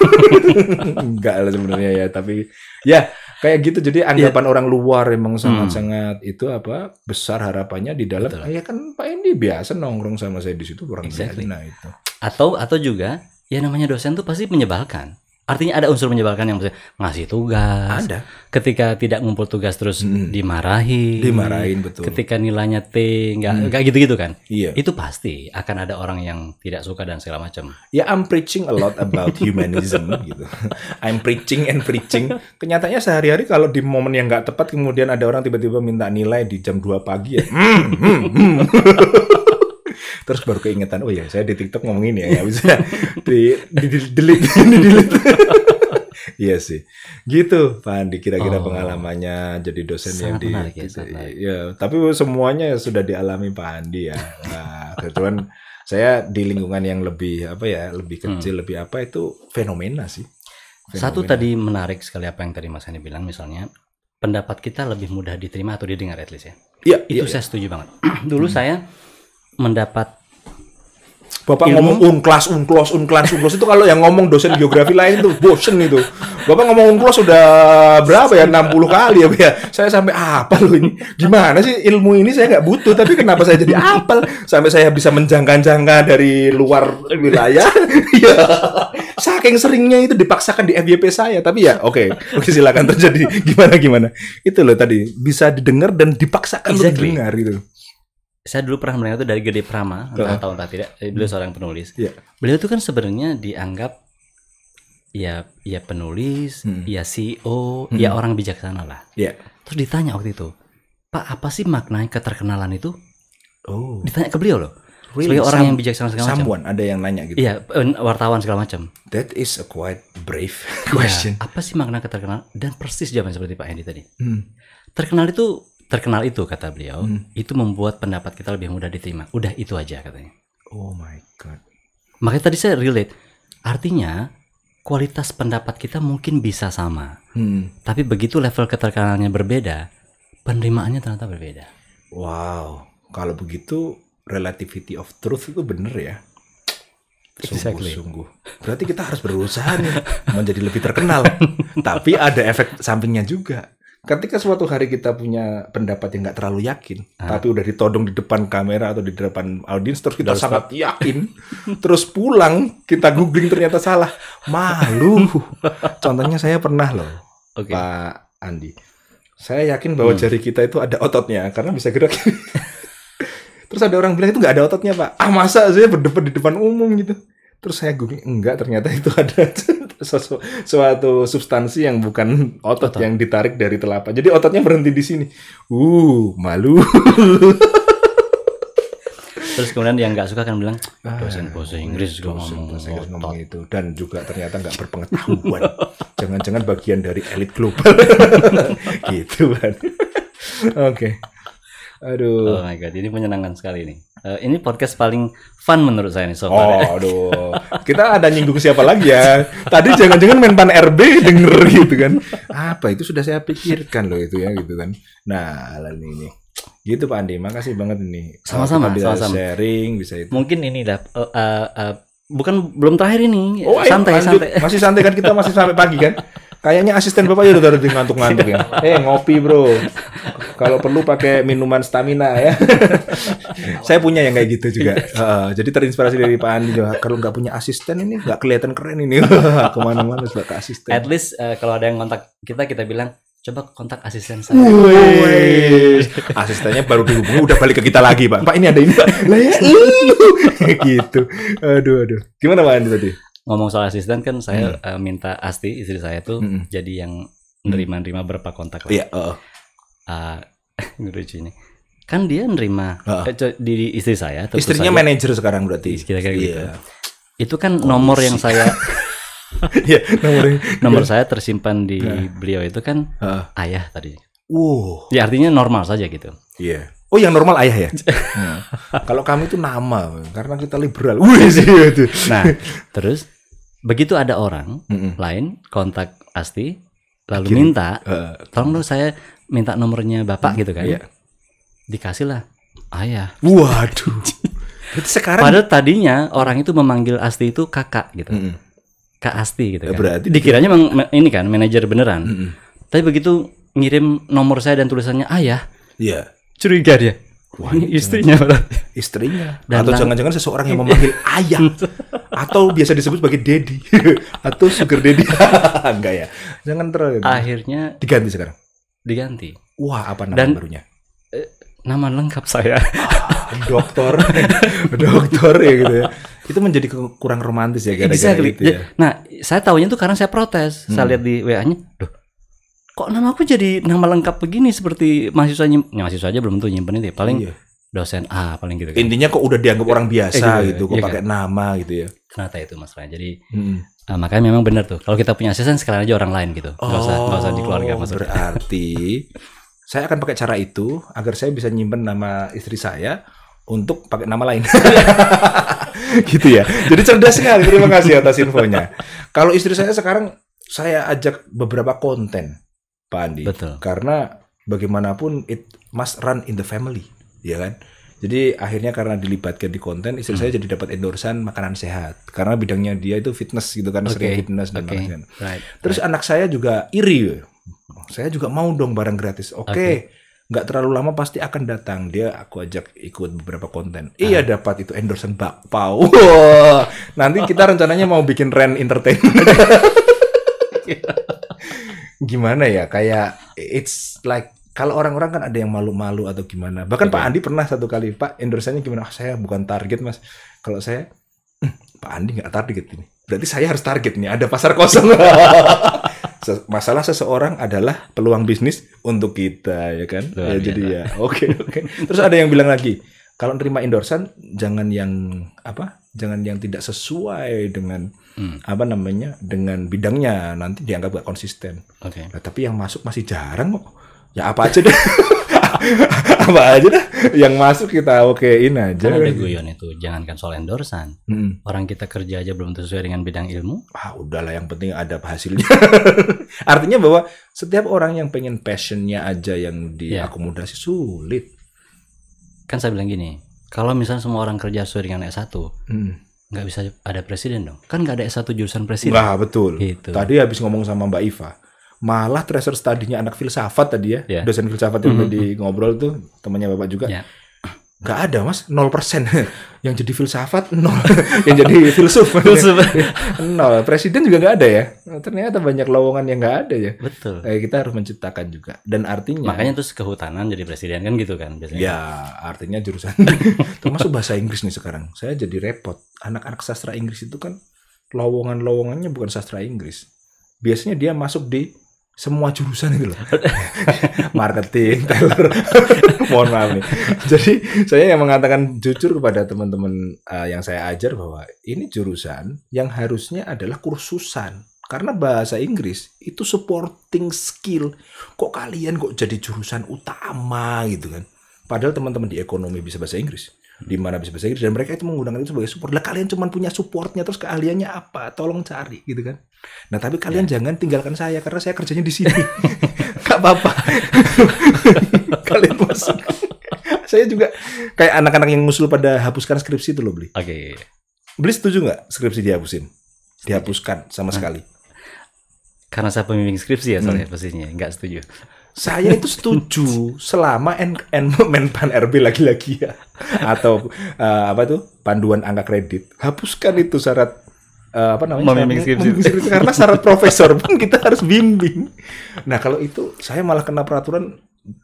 Enggak lah sebenarnya ya, tapi ya kayak gitu. Jadi anggapan orang luar emang sangat-sangat itu besar harapannya di dalam. Ya kan Pak Hendy biasa nongkrong sama saya di situ orang biasa. Nah itu. Atau juga ya namanya dosen tuh pasti menyebalkan. Artinya ada unsur menyebalkan yang maksudnya ngasih tugas. Ada. Ketika tidak ngumpul tugas terus dimarahin. Dimarahin, betul. Ketika nilainya T nggak gitu-gitu kan. Iya. Itu pasti akan ada orang yang tidak suka dan segala macam. Ya I'm preaching a lot about humanism gitu. I'm preaching and preaching. Kenyataannya sehari-hari kalau di momen yang nggak tepat kemudian ada orang tiba-tiba minta nilai di jam 2 pagi ya. Terus baru keingetan, oh ya saya di TikTok ngomongin ya, bisa delete. Iya sih, gitu Pak Andi kira-kira pengalamannya jadi dosen yang di, ya. Tapi semuanya sudah dialami Pak Andi ya. Nah, kebetulan saya di lingkungan yang lebih lebih kecil, lebih itu fenomena sih. Satu tadi menarik sekali apa yang tadi Mas Andi bilang, misalnya pendapat kita lebih mudah diterima atau didengar at least ya. Iya, itu saya setuju banget. Dulu saya mendapat Bapak ngomong unklas itu kalau yang ngomong dosen geografi lain tuh bosen itu. Bapak ngomong unklas sudah berapa ya 60 kali ya. Saya sampai apa loh ini? Gimana sih ilmu ini saya nggak butuh tapi kenapa saya jadi apal sampai saya bisa menjangka-jangka dari luar wilayah. Ya. Saking seringnya itu dipaksakan di FYP saya, tapi ya oke, silakan terjadi gimana. Itu loh tadi bisa didengar dan dipaksakan untuk didengar gitu. Saya dulu pernah mendengar itu dari Gede Prama, entah tahu entah tidak. Beliau seorang penulis. Beliau itu kan sebenarnya dianggap ya penulis, ya CEO, ya orang bijaksana lah. Terus ditanya waktu itu, Pak, apa sih maknanya keterkenalan itu? Ditanya ke beliau loh. Sebagai orang yang bijaksana segala macam. Ada yang nanya gitu. Iya, wartawan segala macam. That is a quite brave question. Apa sih makna keterkenalan? Dan persis jawaban seperti Pak Hendy tadi. Terkenal itu kata beliau, itu membuat pendapat kita lebih mudah diterima. Udah itu aja katanya. Oh my God. Makanya tadi saya relate. Artinya kualitas pendapat kita mungkin bisa sama. Tapi begitu level keterkenalannya berbeda, penerimaannya ternyata berbeda. Wow. Kalau begitu relativity of truth itu bener ya. Sungguh. Berarti kita harus berusaha nih menjadi lebih terkenal. Tapi ada efek sampingnya juga. Ketika suatu hari kita punya pendapat yang nggak terlalu yakin, tapi udah ditodong di depan kamera atau di depan audiens, terus kita sangat yakin, terus pulang kita googling ternyata salah, malu. Contohnya saya pernah loh, Pak Andi. Saya yakin bahwa jari kita itu ada ototnya karena bisa gerak. Terus ada orang bilang itu nggak ada ototnya Pak. Masa saya berdebat di depan umum gitu. Terus saya googling, enggak, ternyata itu ada suatu substansi yang bukan otot yang ditarik dari telapak. Jadi ototnya berhenti di sini. Malu. Terus kemudian yang nggak suka kan bilang dosen bahasa Inggris ngomong itu, dan juga ternyata nggak berpengetahuan. Jangan-jangan bagian dari elit global. Gitu kan. Oke. Aduh. Oh my God, ini menyenangkan sekali nih. Ini podcast paling fun menurut saya nih so far. Aduh. Kita ada nyinggung siapa lagi ya? Tadi jangan-jangan Menpan RB denger gitu kan. Apa itu sudah saya pikirkan loh itu ya gitu kan. Nah, ini. Gitu Pak Andi, makasih banget ini. Sama-sama, bisa sharing, bisa itu. Mungkin ini belum terakhir ini. Santai. Masih santai kan, kita masih sampai pagi kan? Kayaknya asisten Bapak ya udah ngantuk-ngantuk ya. Ngopi bro. Kalau perlu pakai minuman stamina ya. Saya punya yang kayak gitu juga. Jadi terinspirasi dari Pak Andi juga. Kalau nggak punya asisten ini nggak kelihatan keren ini. Kemana-mana sudah ke asisten. At least kalau ada yang kontak kita bilang coba kontak asisten saya. Asistennya baru dihubungi udah balik ke kita lagi Pak. Pak ini ada ini Pak. Lah ya. Gitu. Aduh. Gimana Pak Andi tadi? Ngomong soal asisten kan saya minta Asti istri saya tuh jadi yang nerima berapa kontak lah. Iya. Lucu ini. Kan dia nerima di istri saya. Istrinya manajer sekarang berarti. Kira-kira gitu. Itu kan nomor yang saya Ya, nomor saya tersimpan di beliau itu kan ayah tadi. Ya artinya normal saja gitu. Iya. Oh, yang normal ayah ya. Kalau kami itu nama, karena kita liberal. Nah, terus begitu ada orang lain kontak Asti, lalu minta, tolong dong saya minta nomornya bapak gitu kan. Dikasih lah ayah. Waduh. Berarti sekarang. Padahal tadinya orang itu memanggil Asti itu kakak gitu. Kak Asti gitu kan. Berarti dikiranya ini kan manajer beneran. Tapi begitu ngirim nomor saya dan tulisannya ayah. Iya. Curiga dia. Wah, ini istrinya berarti. Istrinya. Dan atau jangan-jangan seseorang yang memanggil ayah. Atau biasa disebut sebagai daddy. Atau sugar daddy. Enggak ya. Jangan terlalu. Akhirnya diganti sekarang. Diganti. Wah, apa nama barunya? Nama lengkap saya. Dokter ya gitu ya. Itu menjadi kurang romantis ya gara-gara itu ya. Nah, saya tahunya tuh karena saya protes. Saya lihat di WA-nya, kok nama aku jadi nama lengkap begini seperti mahasiswa mahasiswa aja belum tentu nyimpen itu ya. Paling dosen A paling gitu kan. Intinya kok udah dianggap orang biasa gitu, kok pakai nama gitu ya. Ternyata itu masalahnya. Jadi makanya memang benar tuh. Kalau kita punya asisten sekalian aja orang lain gitu. Enggak usah di keluarga maksudnya. Berarti saya akan pakai cara itu agar saya bisa nyimpen nama istri saya untuk pakai nama lain. Gitu ya. Jadi cerdas sekali. Terima kasih atas infonya. Kalau istri saya sekarang saya ajak beberapa konten, Pak Andi. Betul. Karena bagaimanapun it must run in the family, ya kan? Jadi akhirnya karena dilibatkan di konten, istri saya jadi dapat endorsan makanan sehat. Karena bidangnya dia itu fitness gitu kan, sering fitness dan lain-lain. Terus anak saya juga iri. Saya juga mau dong barang gratis. Nggak terlalu lama pasti akan datang. Aku ajak ikut beberapa konten. Iya, dapat itu endorsan bakpao. Nanti kita rencananya mau bikin Ren Entertainment. Gimana ya, kayak it's like kalau orang-orang kan ada yang malu-malu atau gimana. Bahkan Pak Andi pernah satu kali, Pak, endorsannya gimana? Saya bukan target, Mas. Kalau saya, Pak Andi nggak target ini. Berarti saya harus target nih, ada pasar kosong. Masalah seseorang adalah peluang bisnis untuk kita, ya kan? Ya, jadi ya, oke. Terus ada yang bilang lagi, kalau nerima endorsan jangan yang tidak sesuai dengan dengan bidangnya, nanti dianggap gak konsisten. Nah, tapi yang masuk masih jarang kok. Ya apa aja dah. Apa aja dah yang masuk kita okein aja. Kan ada guyon itu, jangankan soal endorsan. Orang kita kerja aja belum sesuai dengan bidang ilmu. Udahlah, yang penting ada hasilnya. Artinya bahwa setiap orang yang pengen passionnya aja yang diakomodasi sulit. Kan saya bilang gini, kalau misalnya semua orang kerja sesuai dengan S1, nggak bisa ada presiden dong. Kan nggak ada S1 jurusan presiden. Wah, betul. Gitu. Tadi habis ngomong sama Mbak Iva, malah treasure study-nya anak filsafat tadi ya, dosen filsafat yang tadi ngobrol tuh, temannya Bapak juga. Nggak ada, Mas, 0%. Yang jadi filsafat 0, yang jadi filsuf 0. Presiden juga nggak ada ya. Ternyata banyak lowongan yang nggak ada ya. Betul. Kita harus menciptakan juga. Dan artinya makanya terus kehutanan jadi presiden kan gitu kan biasanya. Ya, artinya jurusan termasuk bahasa Inggris nih sekarang. Saya jadi repot. Anak-anak sastra Inggris itu kan lowongannya bukan sastra Inggris. Biasanya dia masuk di semua jurusan itu loh. Marketing, teller. Mohon maaf nih. Jadi saya yang mengatakan jujur kepada teman-teman yang saya ajar bahwa ini jurusan yang harusnya adalah kursusan. Karena bahasa Inggris itu supporting skill. Kok kalian jadi jurusan utama gitu kan. Padahal teman-teman di ekonomi bisa bahasa Inggris. Di mana bisa bahasa Inggris, dan mereka itu menggunakan itu sebagai support. Lah kalian cuma punya supportnya, terus keahliannya apa? Tolong cari gitu kan. Nah, tapi kalian jangan tinggalkan saya karena saya kerjanya di sini. Gak apa-apa. Kalian masuk. Saya juga kayak anak-anak yang ngusul pada hapuskan skripsi itu loh, Bli. Bli setuju nggak skripsi dihapuskan sama sekali? Karena saya pembimbing skripsi ya soalnya posisinya, nggak setuju. Saya itu setuju selama Menpan RB lagi-lagi ya, atau panduan angka kredit, hapuskan itu syarat membimbing skripsi. Karena syarat profesor pun kita harus bimbing. Nah, kalau itu saya malah kena peraturan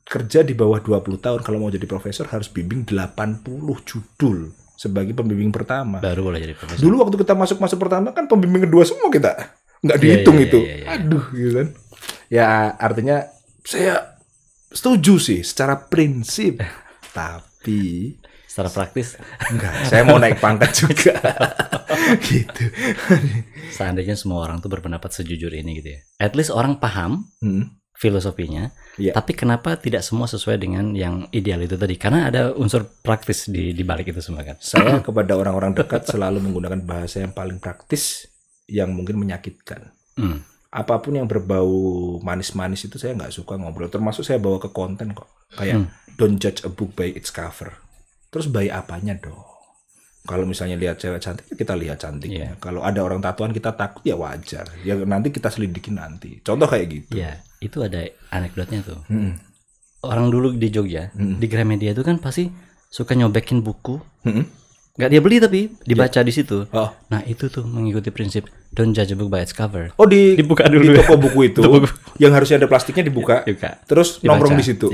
kerja di bawah 20 tahun kalau mau jadi profesor harus bimbing 80 judul sebagai pembimbing pertama. Baru boleh jadi profesor. Dulu waktu kita masuk pertama kan pembimbing kedua semua kita. Nggak dihitung itu. Aduh, gitu kan. Ya, artinya saya setuju sih secara prinsip. Tapi Secara praktis enggak, saya mau naik pangkat juga. Gitu. Seandainya semua orang tuh berpendapat sejujur ini gitu ya, at least orang paham filosofinya, tapi kenapa tidak semua sesuai dengan yang ideal itu tadi? Karena ada unsur praktis di balik itu semua kan. Saya kepada orang-orang dekat selalu menggunakan bahasa yang paling praktis, yang mungkin menyakitkan. Apapun yang berbau manis-manis itu saya nggak suka ngobrol. Termasuk saya bawa ke konten kok. Kayak don't judge a book by its cover. Terus by apanya dong? Kalau misalnya lihat cewek cantik, kita lihat cantiknya. Kalau ada orang tatoan kita takut, ya wajar. Ya nanti kita selidikin nanti. Contoh kayak gitu. Ya, itu ada anekdotnya tuh. Orang dulu di Jogja, di Gramedia itu kan pasti suka nyobekin buku. Nggak dia beli tapi dibaca di situ. Nah itu tuh mengikuti prinsip don't judge a book by its cover. Oh dibuka dulu di toko buku itu, yang harusnya ada plastiknya dibuka. Terus nongkrong di situ.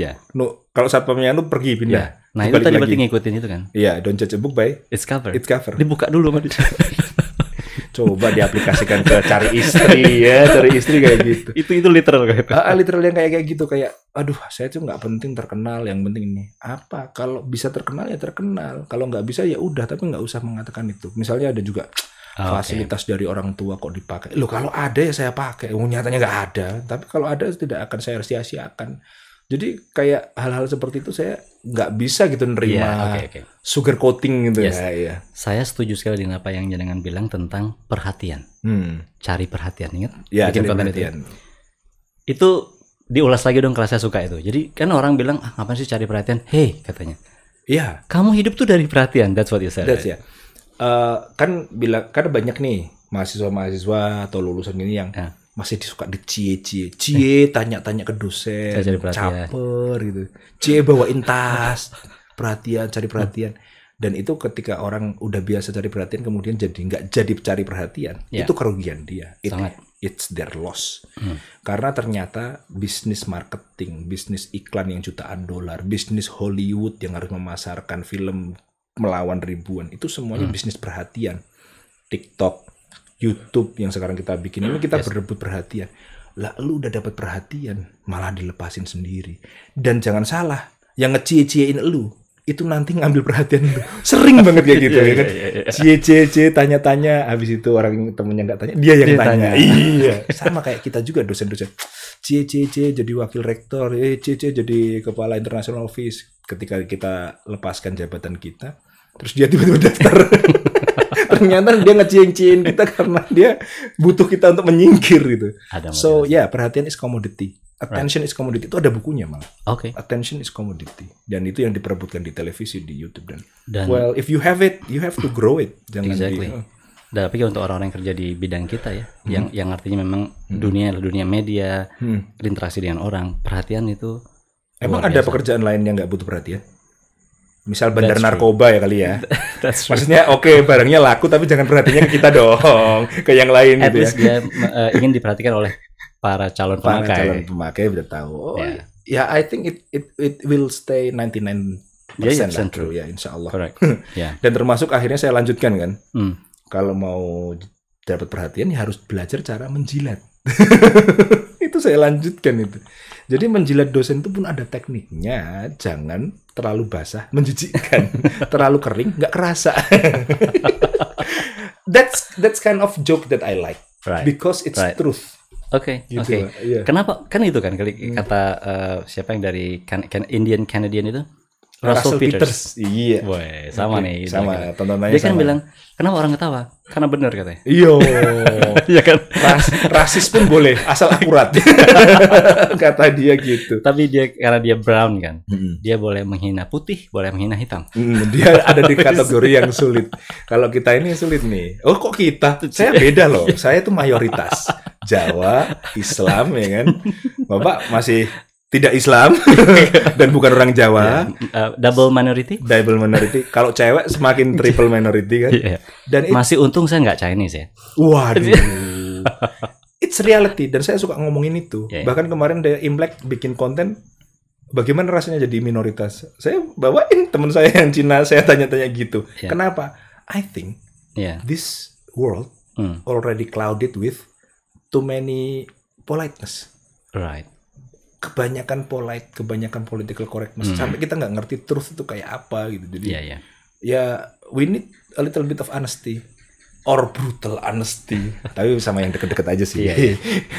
Kalau satpamnya pergi pindah. Nah itu tadi berarti ngikutin itu kan? Iya, don't judge a book by its cover. Dibuka dulu sama dia. Coba diaplikasikan ke cari istri ya, cari istri kayak gitu. Itu literal kayak gitu. Literal yang kayak gitu, kayak aduh saya tuh nggak penting terkenal, yang penting ini apa, kalau bisa terkenal ya terkenal, kalau nggak bisa ya udah, tapi nggak usah mengatakan itu. Misalnya ada juga fasilitas dari orang tua kok dipakai, loh kalau ada ya saya pakai, nyatanya nggak ada, tapi kalau ada tidak akan saya sia-siakan. Jadi kayak hal-hal seperti itu saya nggak bisa gitu nerima sugar coating gitu ya. Saya setuju sekali dengan apa yang jenengan bilang tentang perhatian. Cari perhatian, ingat? Ya, bikin konten perhatian. Itu diulas lagi dong, kalau saya suka itu. Jadi kan orang bilang, ngapain sih cari perhatian? Hey, katanya. Iya. Kamu hidup tuh dari perhatian. That's what you said. That's right? Kan banyak nih mahasiswa-mahasiswa atau lulusan ini yang masih suka dicie-cie, tanya-tanya ke dosen, caper gitu. Cie bawain tas, perhatian, cari perhatian. Dan itu ketika orang udah biasa cari perhatian kemudian nggak jadi cari perhatian, itu kerugian dia. It's their loss. Karena ternyata bisnis marketing, bisnis iklan yang jutaan dolar, bisnis Hollywood yang harus memasarkan film melawan ribuan, itu semuanya bisnis perhatian. TikTok, YouTube yang sekarang kita bikin ini, kita berebut perhatian. Lah lu udah dapat perhatian malah dilepasin sendiri. Dan jangan salah, yang ngecie-ciein lu itu nanti ngambil perhatian lu. Sering banget kayak gitu ya kan. Cie-cie tanya-tanya, habis itu orang temennya nggak tanya, dia yang tanya. Iya. Sama kayak kita juga dosen-dosen. Cie-cie jadi wakil rektor, cie jadi kepala international office. Ketika kita lepaskan jabatan kita, terus dia tiba-tiba daftar. Ternyata dia ngecie-ciein kita karena dia butuh kita untuk menyingkir gitu. So perhatian is commodity. Attention is commodity, itu ada bukunya malah. Attention is commodity, dan itu yang diperebutkan di televisi, di YouTube dan well, if you have it, you have to grow it. Jangan tapi untuk orang-orang yang kerja di bidang kita ya, yang artinya memang dunia media, berinteraksi dengan orang, perhatian itu. Emang ada pekerjaan lain yang nggak butuh perhatian? Misal bandar narkoba ya kali ya. Maksudnya barangnya laku tapi jangan perhatiannya ke kita dong, ke yang lain. At least dia ingin diperhatikan oleh para calon pemakai udah tahu. I think it will stay 99% true ya, insya Allah. Correct. Dan termasuk akhirnya saya lanjutkan kan. Kalau mau dapat perhatian ya harus belajar cara menjilat. Itu saya lanjutkan itu. Jadi menjilat dosen itu pun ada tekniknya, jangan terlalu basah, menjijikkan. Terlalu kering, nggak kerasa. That's kind of joke that I like, because it's truth. Gitu. Kenapa? Kan itu kan kata siapa yang dari Indian Canadian itu? Russell Peters. Iya. Boy, sama nih. Sama, tontonannya dia kan bilang, kenapa orang ketawa? Karena benar katanya. Iya. Iya kan? Rasis pun boleh, asal akurat. Kata dia gitu. Tapi karena dia brown kan, dia boleh menghina putih, boleh menghina hitam. Dia ada di kategori yang sulit. Kalau kita ini sulit nih. Oh kok kita? Saya beda loh. Saya tuh mayoritas. Jawa, Islam ya kan. Bapak masih tidak Islam dan bukan orang Jawa. Double minority. Kalau cewek semakin triple minority kan. Dan masih untung saya nggak Chinese ya. Waduh. It's reality, dan saya suka ngomongin itu. Bahkan kemarin Imlek bikin konten, bagaimana rasanya jadi minoritas. Saya bawain teman saya yang Cina, saya tanya-tanya gitu. Kenapa? I think this world already clouded with too many politeness. Right. kebanyakan polite, kebanyakan political correctness, sampai kita nggak ngerti truth itu kayak apa gitu. Jadi ya we need a little bit of honesty or brutal honesty. Tapi sama yang deket-deket aja sih.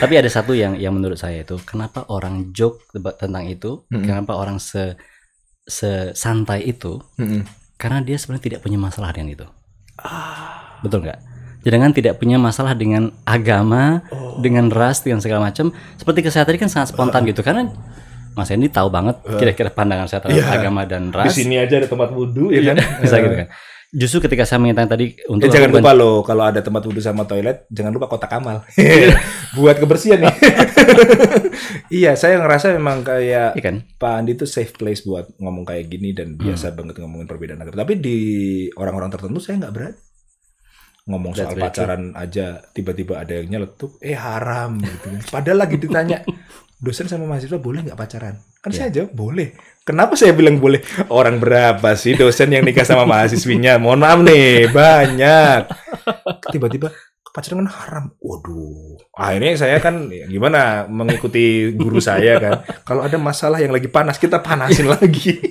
Tapi ada satu yang menurut saya itu, kenapa orang joke tentang itu, kenapa orang sesantai itu, karena dia sebenarnya tidak punya masalah dengan itu. Betul nggak? Jangan tidak punya masalah dengan agama, dengan ras, dengan segala macam. Seperti saya tadi kan sangat spontan gitu, karena Mas Hendy tahu banget kira-kira pandangan saya terhadap agama dan ras. Di sini aja ada tempat wudhu, ya kan? Bisa gitu kan. Justru ketika saya minta tadi untuk jangan lupa loh, kalau ada tempat wudhu sama toilet, jangan lupa kotak amal buat kebersihan nih. Iya, saya ngerasa memang kayak kan? Pak Andi itu safe place buat ngomong kayak gini dan biasa banget ngomongin perbedaan agama. Tapi di orang-orang tertentu saya nggak berani. Ngomong soal pacaran aja tiba-tiba ada yang nyeletuk haram gitu. Padahal lagi ditanya dosen sama mahasiswa boleh nggak pacaran, kan saya jawab boleh. Kenapa saya bilang boleh? Orang berapa sih dosen yang nikah sama mahasiswinya? Mohon maaf nih, banyak. Tiba-tiba pacaran kan haram. Waduh, akhirnya saya kan gimana mengikuti guru saya kan, kalau ada masalah yang lagi panas kita panasin lagi.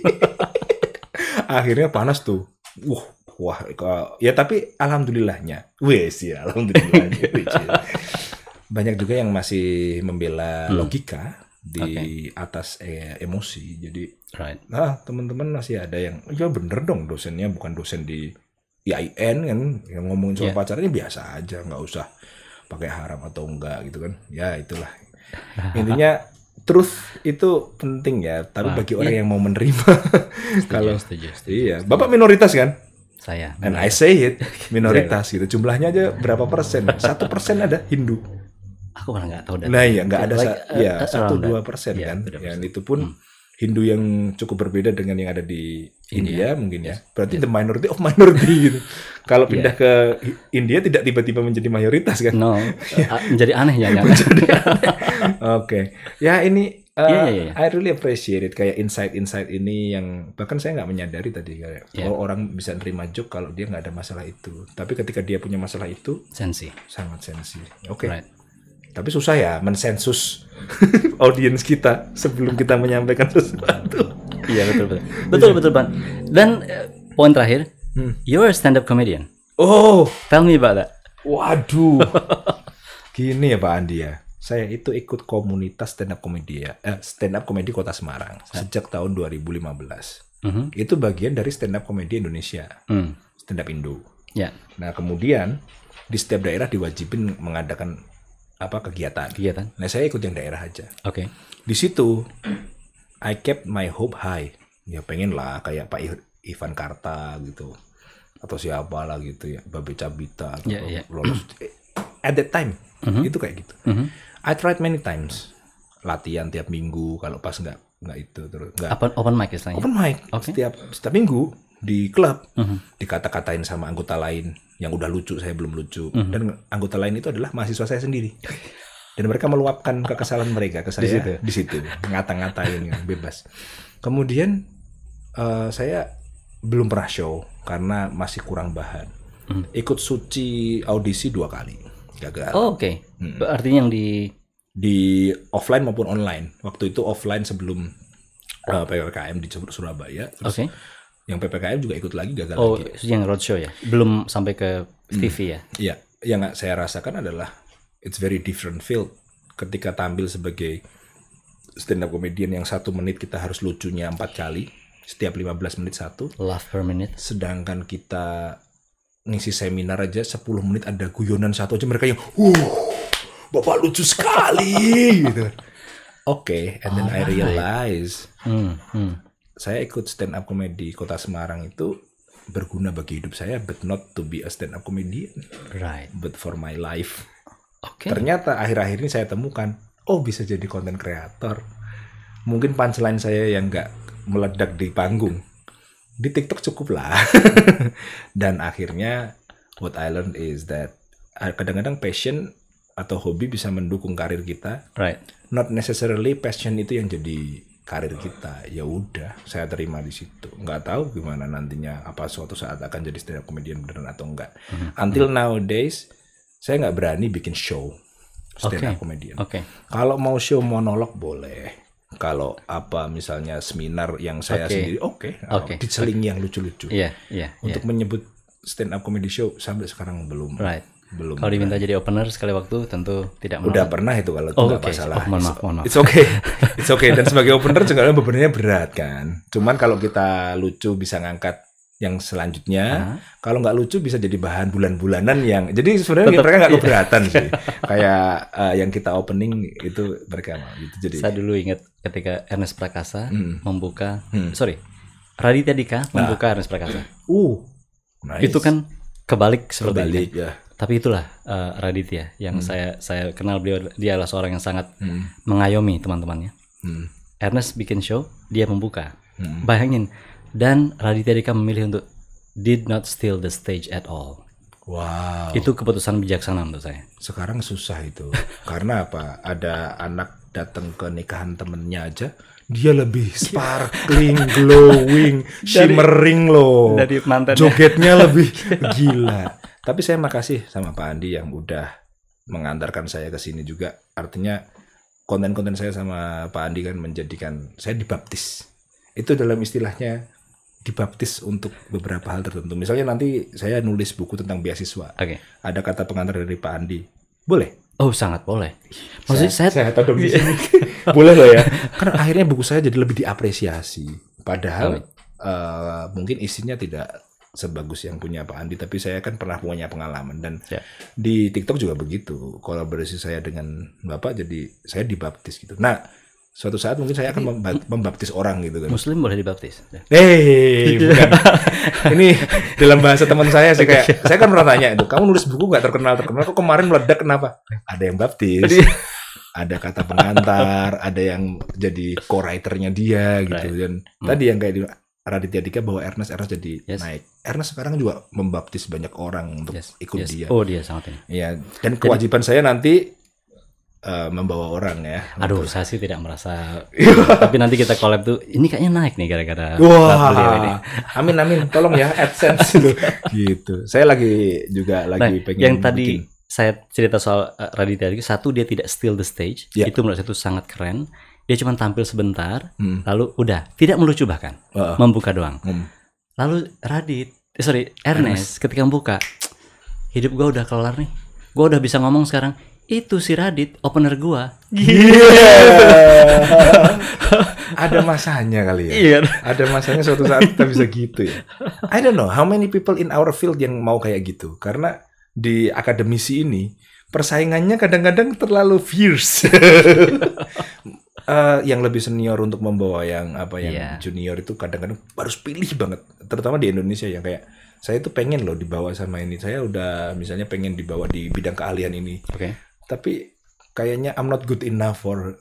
Akhirnya panas tuh. Wah, ya tapi alhamdulillahnya, alhamdulillahnya. Banyak juga yang masih membela logika di atas emosi. Jadi, teman-teman masih ada yang, ya bener dong dosennya bukan dosen di IAIN kan, yang ngomongin soal pacaran ini biasa aja, nggak usah pakai haram atau enggak gitu kan. Ya itulah. Intinya truth itu penting ya, tapi bagi orang yang mau menerima. Kalau iya, Bapak minoritas kan? Saya. And I say it, minoritas gitu. Jumlahnya aja berapa persen? 1% ada Hindu. Aku malah nggak tahu. Nah iya, nggak ada 1-2% kan. Yang itu pun Hindu yang cukup berbeda dengan yang ada di India mungkin ya. Berarti the minority of minority gitu. Kalau pindah ke India tidak tiba-tiba menjadi mayoritas kan? No, menjadi aneh ya. Oke. Ya ini I really appreciate it, kayak insight ini yang bahkan saya nggak menyadari tadi kayak kalau orang bisa nerima joke kalau dia nggak ada masalah itu. Tapi ketika dia punya masalah itu sangat sensi. Oke. Tapi susah ya mensensus audiens kita sebelum kita menyampaikan sesuatu. Iya betul Bang. Dan poin terakhir, you're a stand-up comedian. Tell me about that. Waduh, gini ya Pak Andi ya. Saya itu ikut komunitas stand up comedy Kota Semarang sejak tahun 2015. Itu bagian dari stand up comedy Indonesia, stand up Indo. Nah kemudian di setiap daerah diwajibin mengadakan kegiatan. Nah saya ikut yang daerah aja. Di situ I kept my hope high. Ya pengen lah kayak Pak Ivan Karta gitu, atau siapa lah gitu ya, Babe Cabita atau lolos. At that time itu kayak gitu. I tried many times latihan tiap minggu, kalau pas nggak itu terus nggak open mic istilahnya. Open mic setiap minggu di klub, dikata-katain sama anggota lain yang udah lucu, saya belum lucu, dan anggota lain itu adalah mahasiswa saya sendiri. Dan mereka meluapkan kekesalan mereka ke saya di situ, ngata-ngatain bebas. Kemudian saya belum pernah show karena masih kurang bahan. Ikut suci audisi 2 kali, gagal. Artinya yang di offline maupun online. Waktu itu offline sebelum PPKM di Surabaya. Terus yang PPKM juga ikut lagi, gagal lagi. Yang roadshow ya? Belum sampai ke TV ya? Iya, yang saya rasakan adalah it's very different field. Ketika tampil sebagai stand up comedian yang 1 menit kita harus lucunya 4 kali, setiap 15 menit 1. Laugh per minute. Sedangkan kita ngisi seminar aja 10 menit ada guyonan 1 aja, mereka yang Bapak lucu sekali gitu. And then I realize saya ikut stand up comedy Kota Semarang itu berguna bagi hidup saya, but not to be a stand up comedian, but for my life. Ternyata akhir-akhir ini saya temukan, bisa jadi content creator. Mungkin punchline saya yang nggak meledak di panggung, di TikTok cukup lah. Dan akhirnya what I learned is that kadang-kadang passion atau hobi bisa mendukung karir kita. Not necessarily passion itu yang jadi karir kita. Ya udah, saya terima di situ. Nggak tahu gimana nantinya, apa suatu saat akan jadi stand up comedian beneran atau enggak. Until nowadays saya nggak berani bikin show stand up comedian. Kalau mau show monolog boleh, Kalau misalnya seminar yang saya sendiri diselingi yang lucu-lucu. Untuk menyebut stand up comedy show sampai sekarang belum. Belum. Kalau diminta jadi opener sekali waktu tentu tidak mau. Udah pernah itu kalau tidak masalah. Mohon maaf. It's okay. Dan sebagai opener juga bebannya berat kan. Cuman kalau kita lucu bisa ngangkat yang selanjutnya, kalau nggak lucu bisa jadi bahan bulan-bulanan yang, jadi sebenarnya mereka nggak keberatan sih. Kayak yang kita opening itu mereka mau gitu. Jadi saya dulu ingat ketika Ernest Prakasa membuka, Raditya Dika membuka Ernest Prakasa. Nice. Itu kan kebalik seperti itu. Ya. Tapi itulah Raditya yang saya kenal, dia adalah seorang yang sangat mengayomi teman-temannya. Ernest bikin show, dia membuka. Bayangin. Dan Raditya Dika memilih untuk did not steal the stage at all. Wow. Itu keputusan bijaksana menurut saya. Sekarang susah itu. Karena apa? Ada anak datang ke nikahan temennya aja, dia lebih sparkling, glowing, shimmering loh. Dari mantannya. Jogetnya lebih gila. Tapi saya makasih sama Pak Andi yang udah mengantarkan saya ke sini juga. Artinya konten-konten saya sama Pak Andi kan menjadikan saya dibaptis. Itu dalam istilahnya dibaptis untuk beberapa hal tertentu. Misalnya nanti saya nulis buku tentang beasiswa. Ada kata pengantar dari Pak Andi. Boleh? Oh, sangat boleh. Maksudnya saya todong di sini. Boleh loh ya. Karena akhirnya buku saya jadi lebih diapresiasi. Padahal mungkin isinya tidak sebagus yang punya Pak Andi, tapi saya kan pernah punya pengalaman dan di TikTok juga begitu. Kolaborasi saya dengan Bapak jadi saya dibaptis gitu. Nah, suatu saat mungkin saya akan membaptis orang gitu kan. Muslim boleh dibaptis. Bukan. Ini dalam bahasa teman saya sih kayak saya kan pernah tanya itu, kamu nulis buku nggak terkenal kok kemarin meledak kenapa? Ada yang baptis, ada kata pengantar, ada yang jadi co-writernya dia gitu dan tadi yang kayak di Raditya Dika bahwa Ernest jadi naik. Ernest sekarang juga membaptis banyak orang untuk ikut dia. Oh, dia sangat ini. Iya, dan kewajiban saya nanti membawa orang ya. Aduh, saya sih tidak merasa. Tapi nanti kita collab tuh, ini kayaknya naik nih gara-gara beliau ini. Amin, tolong ya AdSense gitu. Saya lagi pengen. Yang tadi saya cerita soal Raditya Dika, satu dia tidak steal the stage, itu menurut saya itu sangat keren. Dia cuma tampil sebentar, lalu udah tidak melucu bahkan, membuka doang. Lalu Ernest ketika membuka, hidup gua udah kelar nih, gua udah bisa ngomong sekarang. Itu si Radit, opener gua. Ada masanya kali ya. Iya. Ada masanya suatu saat kita bisa gitu ya. I don't know how many people in our field yang mau kayak gitu. Karena di akademisi ini persaingannya kadang-kadang terlalu fierce. Yang lebih senior untuk membawa yang junior itu kadang-kadang harus pilih banget. Terutama di Indonesia yang kayak saya itu pengen loh dibawa sama ini. Saya udah misalnya pengen dibawa di bidang keahlian ini. Tapi kayaknya I'm not good enough for,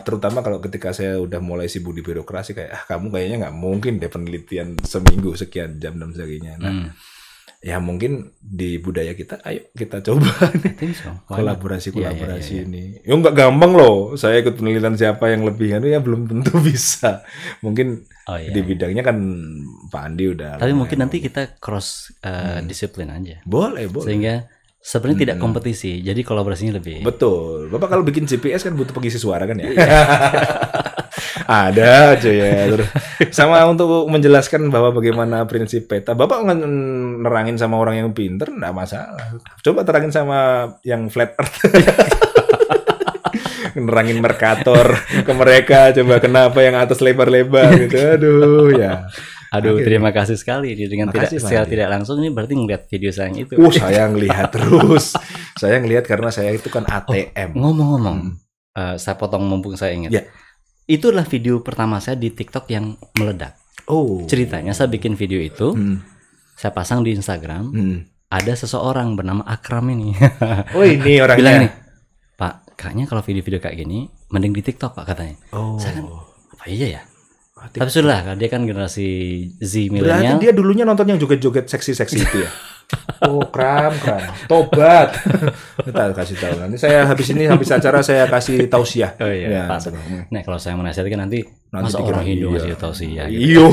terutama kalau ketika saya udah mulai sibuk di birokrasi kayak kamu kayaknya nggak mungkin deh penelitian seminggu sekian jam dan sebagainya. Nah, ya mungkin di budaya kita, ayo kita coba kolaborasi ini. Ya nggak gampang loh. Saya ikut penelitian siapa yang lebih ya belum tentu bisa. Mungkin di bidangnya kan Pak Andi udah. Tapi mungkin nanti kita cross disiplin aja. Boleh. Sehingga sebenarnya tidak kompetisi, jadi kolaborasinya lebih. Betul. Bapak kalau bikin GPS kan butuh pengisi suara kan ya? Ada aja ya. Sama untuk menjelaskan bahwa bagaimana prinsip peta. Bapak nerangin sama orang yang pinter, enggak masalah. Coba terangin sama yang flat earth. Nerangin Mercator ke mereka, coba kenapa yang atas lebar-lebar gitu. Aduh, terima kasih sekali dengan secara tidak langsung ini berarti ngeliat video saya yang itu. Saya ngelihat terus. Saya ngelihat karena saya itu kan ATM. Ngomong-ngomong, saya potong mumpung saya ingat. Itu adalah video pertama saya di TikTok yang meledak. Ceritanya saya bikin video itu, saya pasang di Instagram. Ada seseorang bernama Akram ini. Ini orangnya. Bilang nih, Pak, kayaknya kalau video-video kayak gini, mending di TikTok Pak katanya. Saya kan, apa iya ya? Tapi sudah lah, dia kan generasi Z milenial. Berarti dia dulunya nonton yang joget-joget seksi-seksi itu ya? Kram. Tobat. Kita kasih tahu. Nanti saya habis acara saya kasih tausiah. Nah, kalau saya menasihatkan nanti masa orang Hindu ngasih tausiah. Gitu.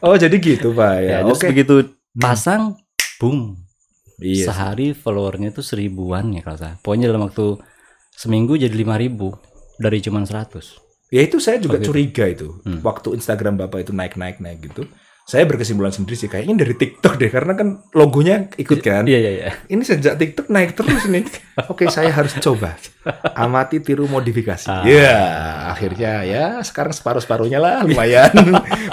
Jadi gitu Pak ya. Oke. Begitu pasang, boom. Sehari followernya itu 1000-an ya kalau saya. Pokoknya dalam waktu seminggu jadi 5.000. dari cuman 100. Ya itu saya juga curiga itu. Waktu Instagram Bapak itu naik gitu. Saya berkesimpulan sendiri sih kayaknya dari TikTok deh, karena kan logonya ikut kan. Iya. Ini sejak TikTok naik terus nih. Oke, saya harus coba amati, tiru, modifikasi. Akhirnya ya sekarang separuh-separuhnya lah, lumayan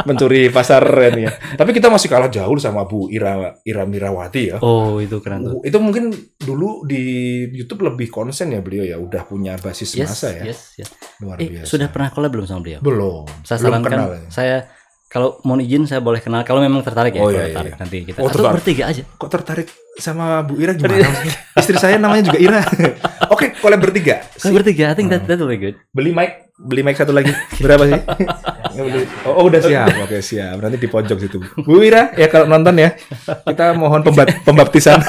mencuri pasar ya. Tapi kita masih kalah jauh sama Bu Ira Mirawati ya. Oh, itu keren tuh. Itu mungkin dulu di YouTube lebih konsen ya beliau ya, udah punya basis massa ya. Yes. Luar biasa. Sudah pernah collab belum sama beliau? Belum. Saya sarankan, saya kalau mau izin saya boleh kenal kalau memang tertarik ya. Tertarik nanti kita. Atau bertiga aja. Kok tertarik sama Bu Ira gimana? Istri saya namanya juga Ira. Oke, collab bertiga. Bertiga, I think that will be good. Beli mic satu lagi. Berapa sih? Oh, udah siap. Oke, siap. Nanti di pojok situ. Bu Ira, ya kalau nonton ya, kita mohon pembaptisan.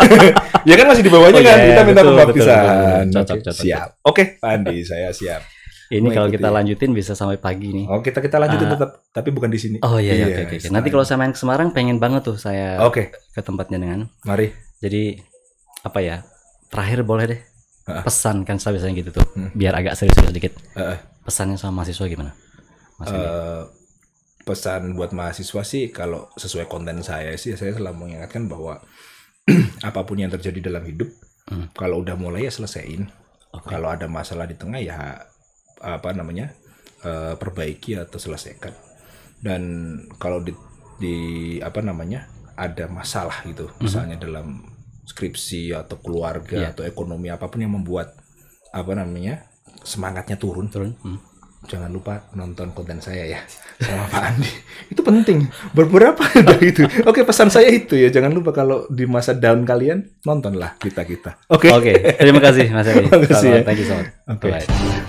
Ya kan masih di bawahnya kan, kita minta pembaptisan. Cocok. Siap. Oke, Pak Andi, saya siap. Ini kalau kita lanjutin bisa sampai pagi nih. Oh, kita lanjutin tetap, tapi bukan di sini. Oh iya, oke. Nanti kalau saya main ke Semarang, pengen banget tuh saya ke tempatnya dengan. Mari. Jadi apa ya? Terakhir boleh deh. Pesan kan saya biasanya gitu tuh. Biar agak serius sedikit. Pesannya sama mahasiswa gimana? Pesan buat mahasiswa sih, kalau sesuai konten saya sih, saya selalu mengingatkan bahwa apapun yang terjadi dalam hidup, kalau udah mulai ya selesaiin. Kalau ada masalah di tengah ya perbaiki atau selesaikan. Dan kalau ada masalah gitu, misalnya dalam skripsi atau keluarga atau ekonomi, apapun yang membuat semangatnya turun. Jangan lupa nonton konten saya ya sama Pak Andi. Itu penting. Beberapa udah itu. Oke, pesan saya itu ya. Jangan lupa kalau di masa down kalian nontonlah kita. Oke. Terima kasih Mas Eri. Terima kasih. Thank you so much. Oke.